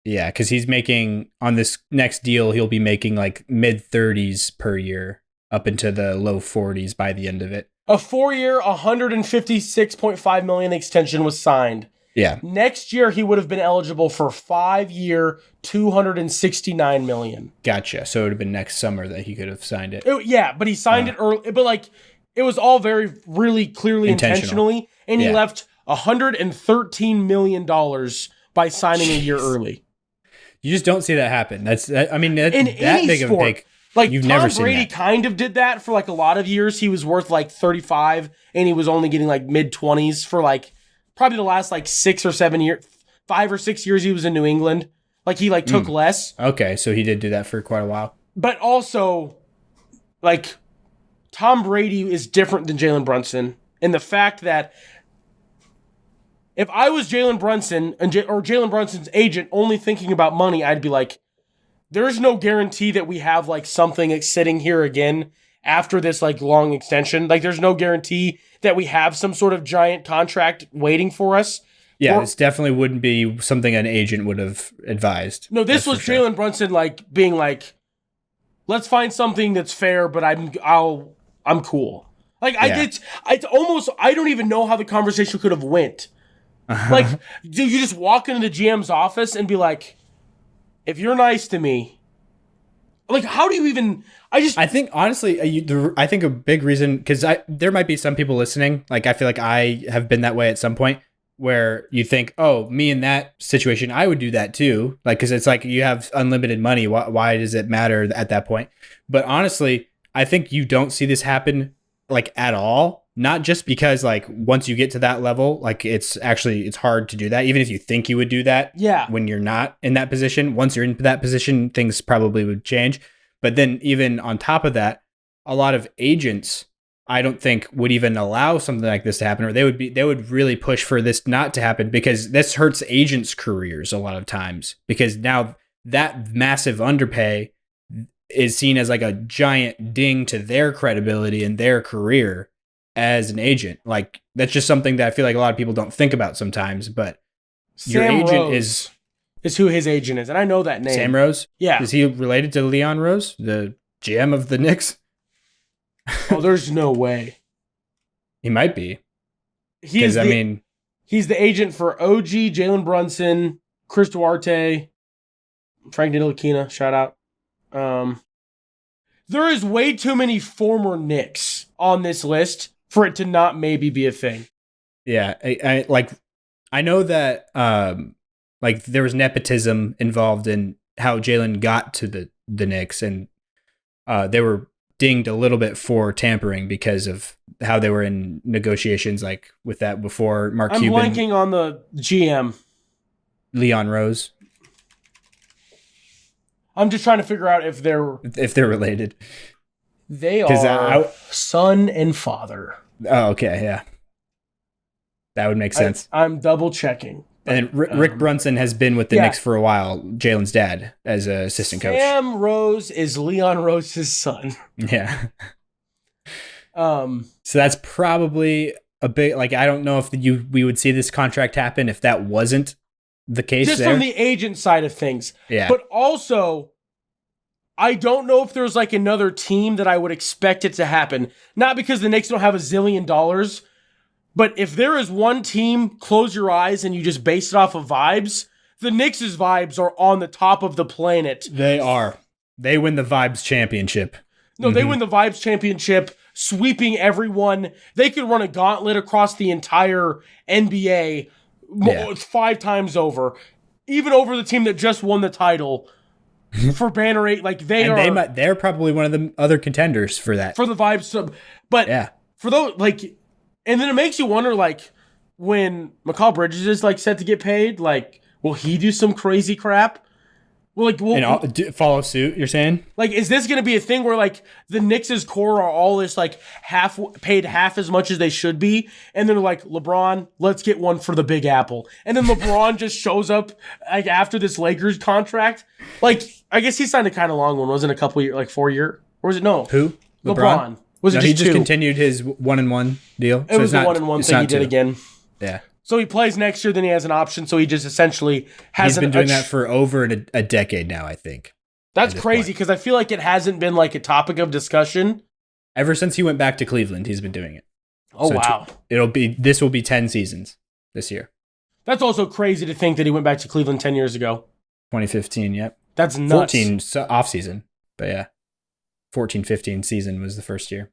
Yeah, because he's making, on this next deal, he'll be making like mid-30s per year up into the low 40s by the end of it. A 4-year, $156.5 million extension was signed. Yeah. Next year, he would have been eligible for 5-year, $269 million. Gotcha. So it would have been next summer that he could have signed it. Yeah, but he signed it early. But like, it was all really clearly intentionally, and he left $113 million by signing a year early. You just don't see that happen. I mean, that big of a pick. Like, you've Tom never seen Brady that. kind of did that for like a lot of years. He was worth like 35, and he was only getting like mid-20s for like probably the last like 6 or 7 years, 5 or 6 years he was in New England. Like, he like took less. Okay, so he did do that for quite a while. But also, like, Tom Brady is different than Jalen Brunson in the fact that if I was Jalen Brunson or Jalen Brunson's agent only thinking about money, I'd be like, there's no guarantee that we have like something sitting here again after this like long extension. Like, there's no guarantee that we have some sort of giant contract waiting for us. Yeah, this definitely wouldn't be something an agent would have advised. No, this was Jalen Brunson like being like, let's find something that's fair, but I'm cool. Like, I don't even know how the conversation could have went. Like, do you just walk into the GM's office and be like, if you're nice to me, like, how do you even? I think honestly, I think a big reason, because there might be some people listening. Like, I feel like I have been that way at some point, where you think, oh, me in that situation, I would do that too. Like, because it's like you have unlimited money. Why does it matter at that point? But honestly, I think you don't see this happen like at all. Not just because like once you get to that level, like it's hard to do that. Even if you think you would do that, when you're not in that position, once you're in that position, things probably would change. But then even on top of that, a lot of agents, I don't think would even allow something like this to happen, or they would really push for this not to happen, because this hurts agents' careers a lot of times, because now that massive underpay is seen as like a giant ding to their credibility and their career as an agent. Like, that's just something that I feel like a lot of people don't think about sometimes, but your agent Rose is who his agent is, and I know that name. Sam Rose? Yeah. Is he related to Leon Rose, the GM of the Knicks? Oh, there's no way. He might be. He's the agent for OG, Jalen Brunson, Chris Duarte, Frank Ntilikina, shout out. There is way too many former Knicks on this list for it to not maybe be a thing. Yeah, I know that like there was nepotism involved in how Jaylen got to the Knicks, and they were dinged a little bit for tampering because of how they were in negotiations, like with that before Mark Cuban. I'm blanking on the GM. Leon Rose. I'm just trying to figure out if they're related. They are son and father. Oh, okay, yeah. That would make sense. I'm double checking. And Rick Brunson has been with the Knicks for a while, Jalen's dad, as an assistant coach. Sam Rose is Leon Rose's son. Yeah. So that's probably a big, like, I don't know if we would see this contract happen if that wasn't the case. Just from the agent side of things. Yeah. But also, I don't know if there's like another team that I would expect it to happen. Not because the Knicks don't have $1 zillion, but if there is one team, close your eyes and you just base it off of vibes, the Knicks' vibes are on the top of the planet. They are. They win the Vibes Championship. No, they win the Vibes Championship, sweeping everyone. They could run a gauntlet across the entire NBA 5 times over, even over the team that just won the title for banner 8. Like, they're probably one of the other contenders for that, for the Vibes. But for those, like, And then it makes you wonder, like, when Mikal Bridges is, like, set to get paid, like, will he do some crazy crap? Well, like, follow suit, you're saying? Like, is this going to be a thing where, like, the Knicks' core are all this, like, paid half as much as they should be, and they're like, LeBron, let's get one for the Big Apple. And then LeBron just shows up, like, after this Lakers contract. Like, I guess he signed a kind of long one. Wasn't it a couple years, like 4 year? Or was it no? Who? LeBron. Was it he just just two? continued his 1-and-1 deal. It was the 1-and-1 thing he did again. Yeah. So he plays next year, then he has an option. So he just essentially has. He's been doing that for over a decade now, I think. That's crazy because I feel like it hasn't been like a topic of discussion ever since he went back to Cleveland. He's been doing it. Oh, so wow! This will be 10 seasons this year. That's also crazy to think that he went back to Cleveland 10 years ago. 2015. Yep. That's nuts. 14 off season, but yeah, 14-15 season was the first year.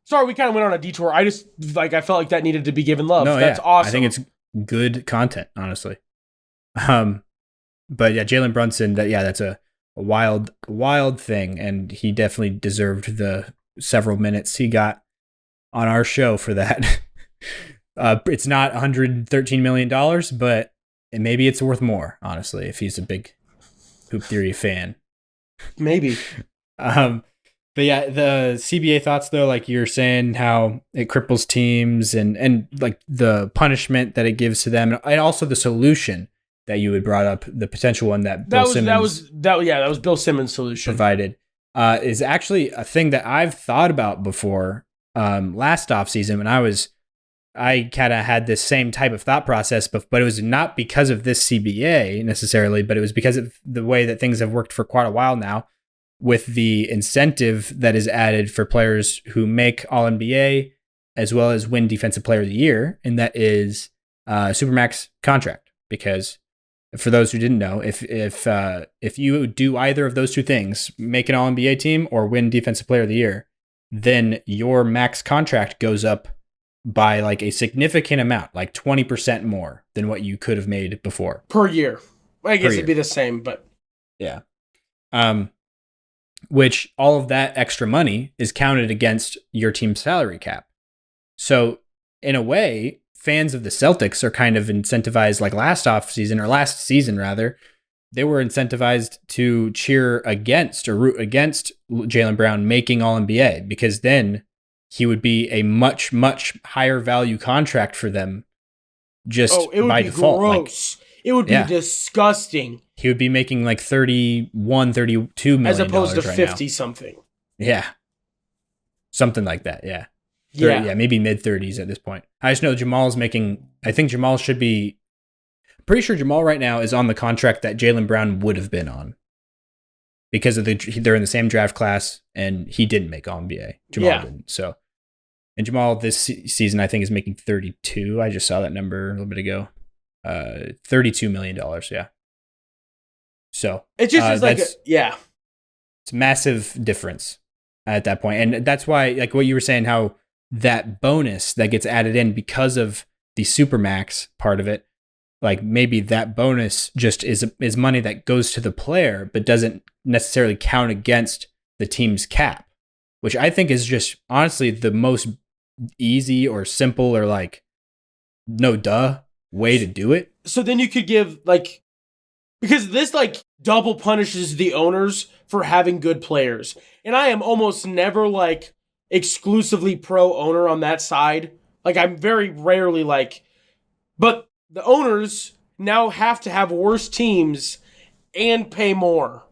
Sorry, we kind of went on a detour. I felt like that needed to be given love. No, that's awesome. I think it's good content, honestly. But yeah, Jalen Brunson, that's a wild thing, and he definitely deserved the several minutes he got on our show for that. It's not $113 million, but maybe it's worth more, honestly, if he's a big Hoop Theory fan. Maybe. But yeah, the CBA thoughts though, like you're saying, how it cripples teams and like the punishment that it gives to them, and also the solution that you had brought up, the potential one that Bill Simmons was Bill Simmons' solution provided, is actually a thing that I've thought about before. Last offseason when I kind of had this same type of thought process, but it was not because of this CBA necessarily, but it was because of the way that things have worked for quite a while now, with the incentive that is added for players who make All-NBA as well as win Defensive Player of the Year, and that is supermax contract. Because for those who didn't know, if you do either of those two things, make an All-NBA team or win Defensive Player of the Year, then your max contract goes up by like a significant amount, like 20% more than what you could have made before. Per year. I guess it'd be the same, but... Yeah. Which all of that extra money is counted against your team's salary cap. So in a way, fans of the Celtics are kind of incentivized, like last season rather, they were incentivized to cheer against or root against Jaylen Brown making All-NBA, because then he would be a much, much higher value contract for them just it would by be default. Gross. It would be disgusting. He would be making like $31, $32 million as opposed to right 50 now. Something. Yeah. Something like that, yeah. 30, yeah, maybe mid-30s at this point. I just know Jamal's making... I think Jamal should be... Pretty sure Jamal right now is on the contract that Jaylen Brown would have been on. Because of they're in the same draft class, and he didn't make All-NBA. Jamal didn't, so... And Jamal this season, I think, is making 32. I just saw that number a little bit ago. $32 million, yeah. So... It just is like... It's a massive difference at that point. And that's why, like what you were saying, how that bonus that gets added in because of the supermax part of it, like maybe that bonus just is money that goes to the player, but doesn't necessarily count against the team's cap, which I think is just honestly the most easy or simple or like no duh way to do it. So then you could give like, because this like double punishes the owners for having good players. And I am almost never like exclusively pro owner on that side. Like I'm very rarely like, but the owners now have to have worse teams and pay more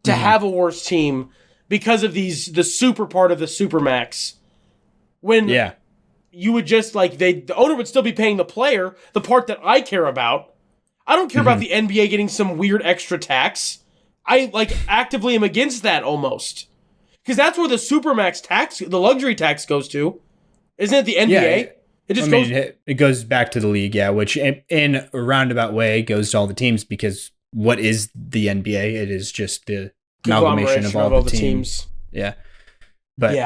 to have a worse team because of the super part of the supermax. When you would just like, the owner would still be paying the player, the part that I care about. I don't care about the NBA getting some weird extra tax. I like actively am against that almost. Because that's where the supermax tax, the luxury tax goes to. Isn't it the NBA? Yeah, it goes back to the league, which in a roundabout way goes to all the teams, because what is the NBA? It is just the amalgamation of all the teams. Yeah. But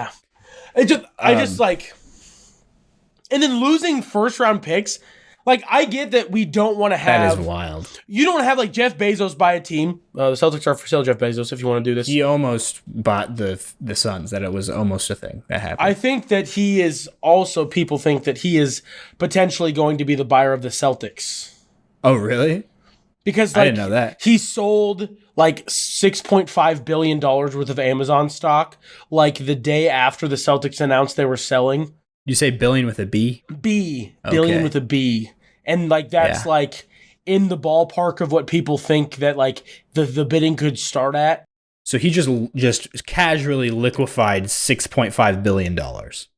I just like, and then losing first round picks. Like, I get that we don't want to have... That is wild. You don't have, like, Jeff Bezos buy a team. The Celtics are for sale, Jeff Bezos, if you want to do this. He almost bought the Suns, that it was almost a thing that happened. I think that he is also... People think that he is potentially going to be the buyer of the Celtics. Oh, really? Because, like, I didn't know that. He sold, like, $6.5 billion worth of Amazon stock, like, the day after the Celtics announced they were selling. You say billion with a B? B. Billion with a B. And, like, that's, like, in the ballpark of what people think that, like, the bidding could start at. So he just casually liquefied $6.5 billion.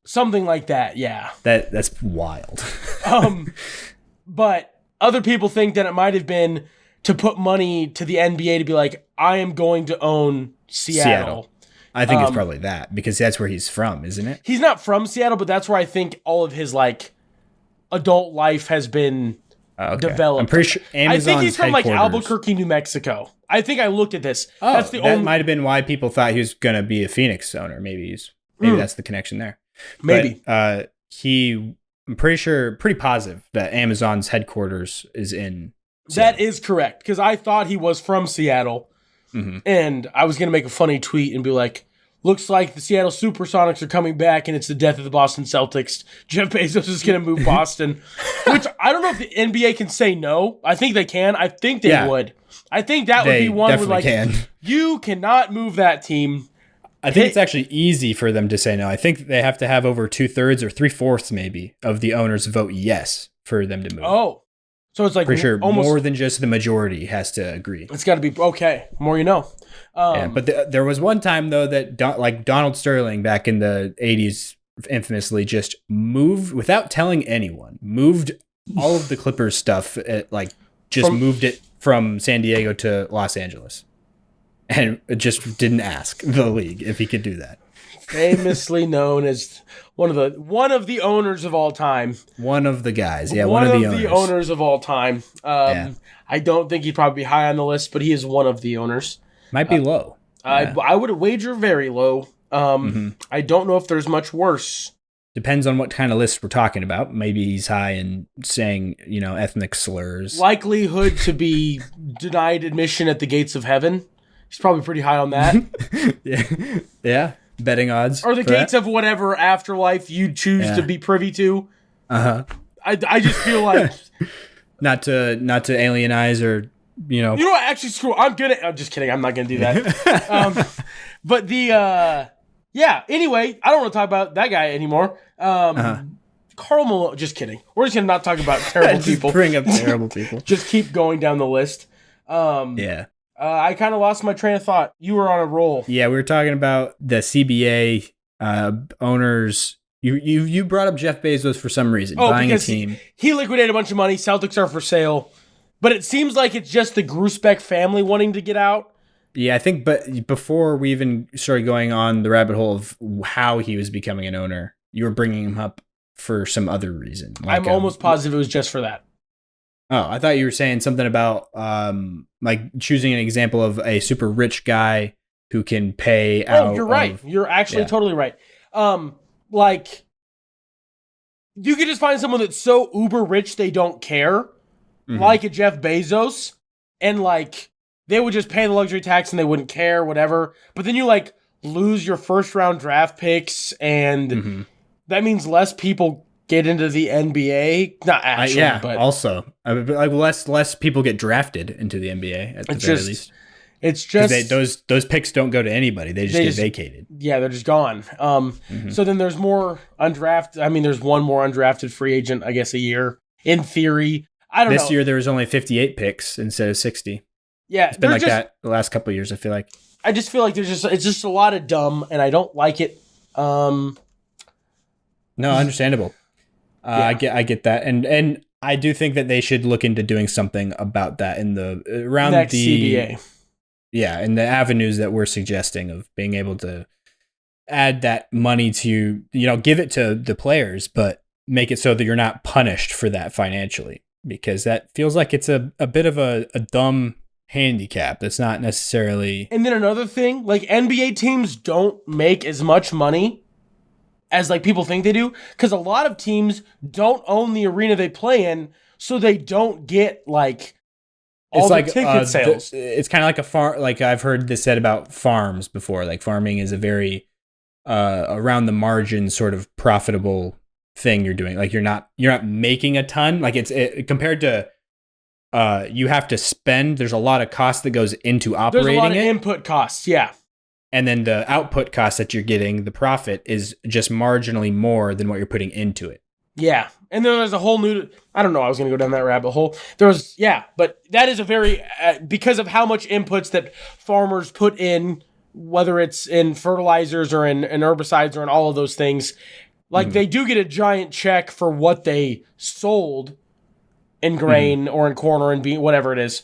Something like that, yeah. That's wild. But other people think that it might have been to put money to the NBA to be like, I am going to own Seattle. I think it's probably that, because that's where he's from, isn't it? He's not from Seattle, but that's where I think all of his, like, adult life has been developed. I'm pretty sure Amazon's I think he's from, like, headquarters- Albuquerque, New Mexico. I think I looked at this. Oh, that's that might have been why people thought he was going to be a Phoenix owner. Maybe that's the connection there. Maybe. But, I'm pretty positive that Amazon's headquarters is in Seattle. That is correct, because I thought he was from Seattle, and I was going to make a funny tweet and be like, looks like the Seattle Supersonics are coming back, and it's the death of the Boston Celtics. Jeff Bezos is going to move Boston, which I don't know if the NBA can say no. I think they can. I think they would. I think that would be one where, like, you cannot move that team. I think it's actually easy for them to say no. I think they have to have over 2/3 or 3/4 maybe of the owners vote yes for them to move. Oh. So it's like for sure, almost, more than just the majority has to agree. It's got to be okay. More you know. But there was one time though that like Donald Sterling back in the 80s infamously just moved without telling anyone. Moved all of the Clippers stuff moved it from San Diego to Los Angeles, and it just didn't ask the league if he could do that. Famously known as one of the owners of all time. One of the guys, one of the owners of all time. I don't think he'd probably be high on the list, but he is one of the owners. Might be low. I would wager very low. I don't know if there's much worse. Depends on what kind of list we're talking about. Yeah. He's high in saying, ethnic slurs. Likelihood to be denied admission at the gates of heaven. He's probably pretty high on that. Yeah. Betting odds. Or the gates of whatever afterlife you choose to be privy to. Uh-huh. I just feel like not to alienize or You know what? Actually, screw. I'm just kidding. I'm not gonna do that. But anyway, I don't want to talk about that guy anymore. Karl Malone. Just kidding. We're just gonna not talk about terrible people. Bring up terrible people. Just keep going down the list. I kind of lost my train of thought. You were on a roll. Yeah, we were talking about the CBA owners. You brought up Jeff Bezos for some reason, buying a team. He liquidated a bunch of money. Celtics are for sale. But it seems like it's just the Grusbeck family wanting to get out. Yeah, I think, but before we even started going on the rabbit hole of how he was becoming an owner, you were bringing him up for some other reason. I'm almost positive it was just for that. Oh, I thought you were saying something about choosing an example of a super rich guy who can pay out. Oh, you're right. You're actually totally right. You could just find someone that's so uber rich they don't care, like a Jeff Bezos, and they would just pay the luxury tax and they wouldn't care, whatever. But then you lose your first round draft picks, and that means less people get into the NBA. Not actually, but also less people get drafted into the NBA at the very least. It's just those picks don't go to anybody. They just get vacated. Yeah, they're just gone. So then there's more undrafted. I mean, there's one more undrafted free agent, I guess, a year in theory. I don't know. This year there was only 58 picks instead of 60. Yeah, it's been like that the last couple of years. I feel like. I just feel like it's just a lot of dumb, and I don't like it. No, understandable. I get that, and I do think that they should look into doing something about that in the around next the CBA. Yeah, and the avenues that we're suggesting of being able to add that money to, give it to the players, but make it so that you're not punished for that financially, because that feels like it's a bit of a dumb handicap that's not necessarily. And then another thing, NBA teams don't make as much money as people think they do, because a lot of teams don't own the arena they play in, so they don't get like all the ticket sales. It's kind of like a farm. Like I've heard this said about farms before. Like farming is a very around the margin sort of profitable thing you're doing. Like you're not making a ton. Like compared to you have to spend. There's a lot of cost that goes into operating. There's a lot of input costs. Yeah. And then the output cost that you're getting, the profit, is just marginally more than what you're putting into it. Yeah. And then there's a whole new, I don't know, I was going to go down that rabbit hole. But that is a very, because of how much inputs that farmers put in, whether it's in fertilizers or in herbicides or in all of those things, like they do get a giant check for what they sold in grain or in corn or in bean, whatever it is.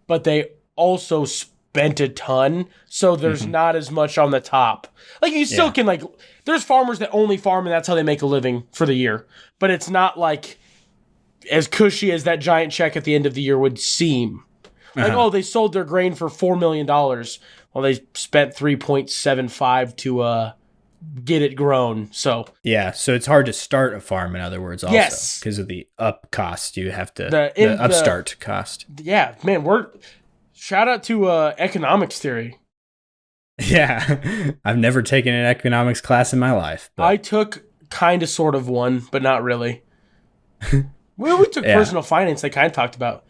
But they also spent a ton, so there's not as much on the top. Like you still can there's farmers that only farm and that's how they make a living for the year, but it's not like as cushy as that giant check at the end of the year would seem. Like they sold their grain for $4 million. Well, they spent 3.75 to get it grown. So so it's hard to start a farm, in other words, also because of the up cost. You have to the upstart cost. Yeah, man, shout out to economics theory. Yeah, I've never taken an economics class in my life. But. I took kind of sort of one, but not really. we took personal finance. They kind of talked about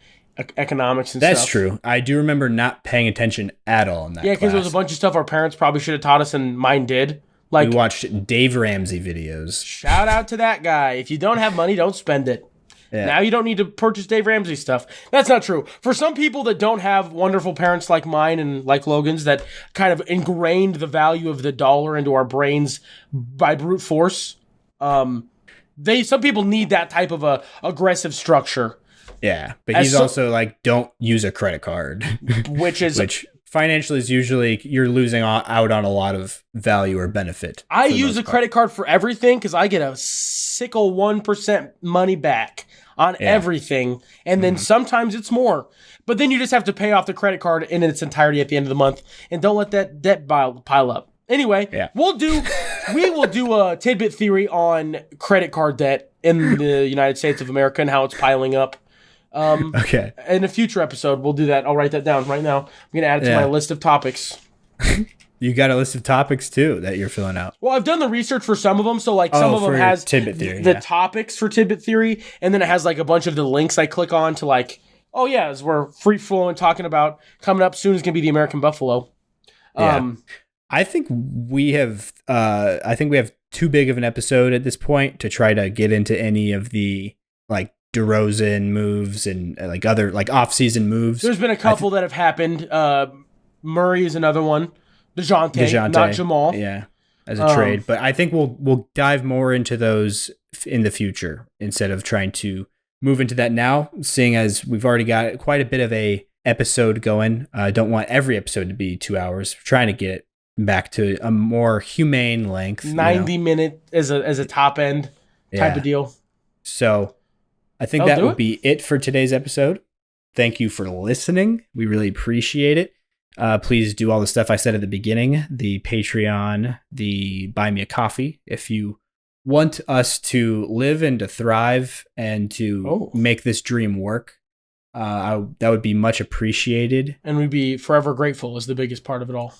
economics and stuff. That's true. I do remember not paying attention at all in that class. Yeah, because there was a bunch of stuff our parents probably should have taught us, and mine did. Like, we watched Dave Ramsey videos. Shout out to that guy. If you don't have money, don't spend it. Yeah. Now you don't need to purchase Dave Ramsey stuff. That's not true. For some people that don't have wonderful parents like mine and like Logan's that kind of ingrained the value of the dollar into our brains by brute force, some people need that type of a aggressive structure. Yeah, but he's also like, don't use a credit card, which financially is usually you're losing out on a lot of value or benefit. I use a credit card for everything because I get a sickle 1% money back on everything, and then sometimes it's more. But then you just have to pay off the credit card in its entirety at the end of the month, and don't let that debt pile up. Anyway, we will do a tidbit theory on credit card debt in the United States of America and how it's piling up. Okay. In a future episode, we'll do that. I'll write that down right now. I'm going to add it to my list of topics. You got a list of topics, too, that you're filling out. Well, I've done the research for some of them. So, some of them has tidbit theory, the topics for tidbit theory. And then it has, a bunch of the links I click on to, as we're free-flowing talking about coming up soon is going to be the American Buffalo. I think we have too big of an episode at this point to try to get into any of the, DeRozan moves and other off-season moves. There's been a couple that have happened. Murray is another one. DeJounte, not Jamal. Yeah, as a trade. But I think we'll dive more into those in the future instead of trying to move into that now, seeing as we've already got quite a bit of a episode going. I don't want every episode to be 2 hours. We're trying to get it back to a more humane length. 90 minute as a top end type of deal. So I think that would be it for today's episode. Thank you for listening. We really appreciate it. Please do all the stuff I said at the beginning, the Patreon, the Buy Me a Coffee. If you want us to live and to thrive and to make this dream work, that would be much appreciated. And we'd be forever grateful is the biggest part of it all.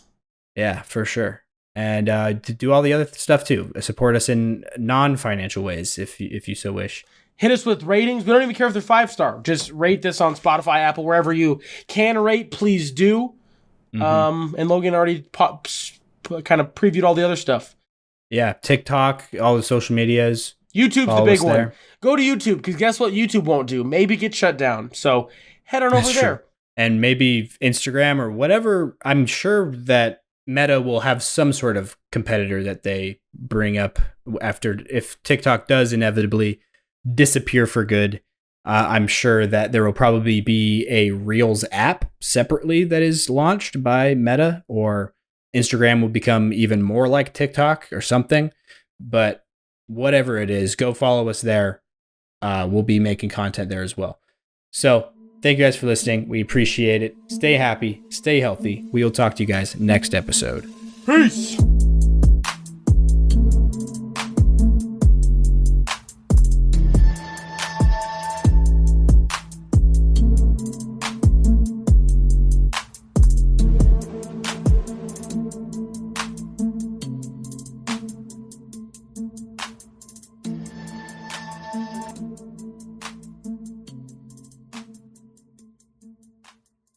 Yeah, for sure. And to do all the other stuff too. Support us in non-financial ways if you so wish. Hit us with ratings. We don't even care if they're 5-star. Just rate this on Spotify, Apple, wherever you can rate. Please do. And Logan already kind of previewed all the other stuff. Yeah, TikTok, all the social medias. YouTube's the big one. Go to YouTube, because guess what YouTube won't do? Maybe get shut down. So head on over there. And maybe Instagram or whatever. I'm sure that Meta will have some sort of competitor that they bring up after, if TikTok does inevitably disappear for good. I'm sure that there will probably be a Reels app separately that is launched by Meta, or Instagram will become even more like TikTok or something. But whatever it is, go follow us there. We'll be making content there as well. So thank you guys for listening. We appreciate it. Stay happy, stay healthy. We will talk to you guys next episode. Peace.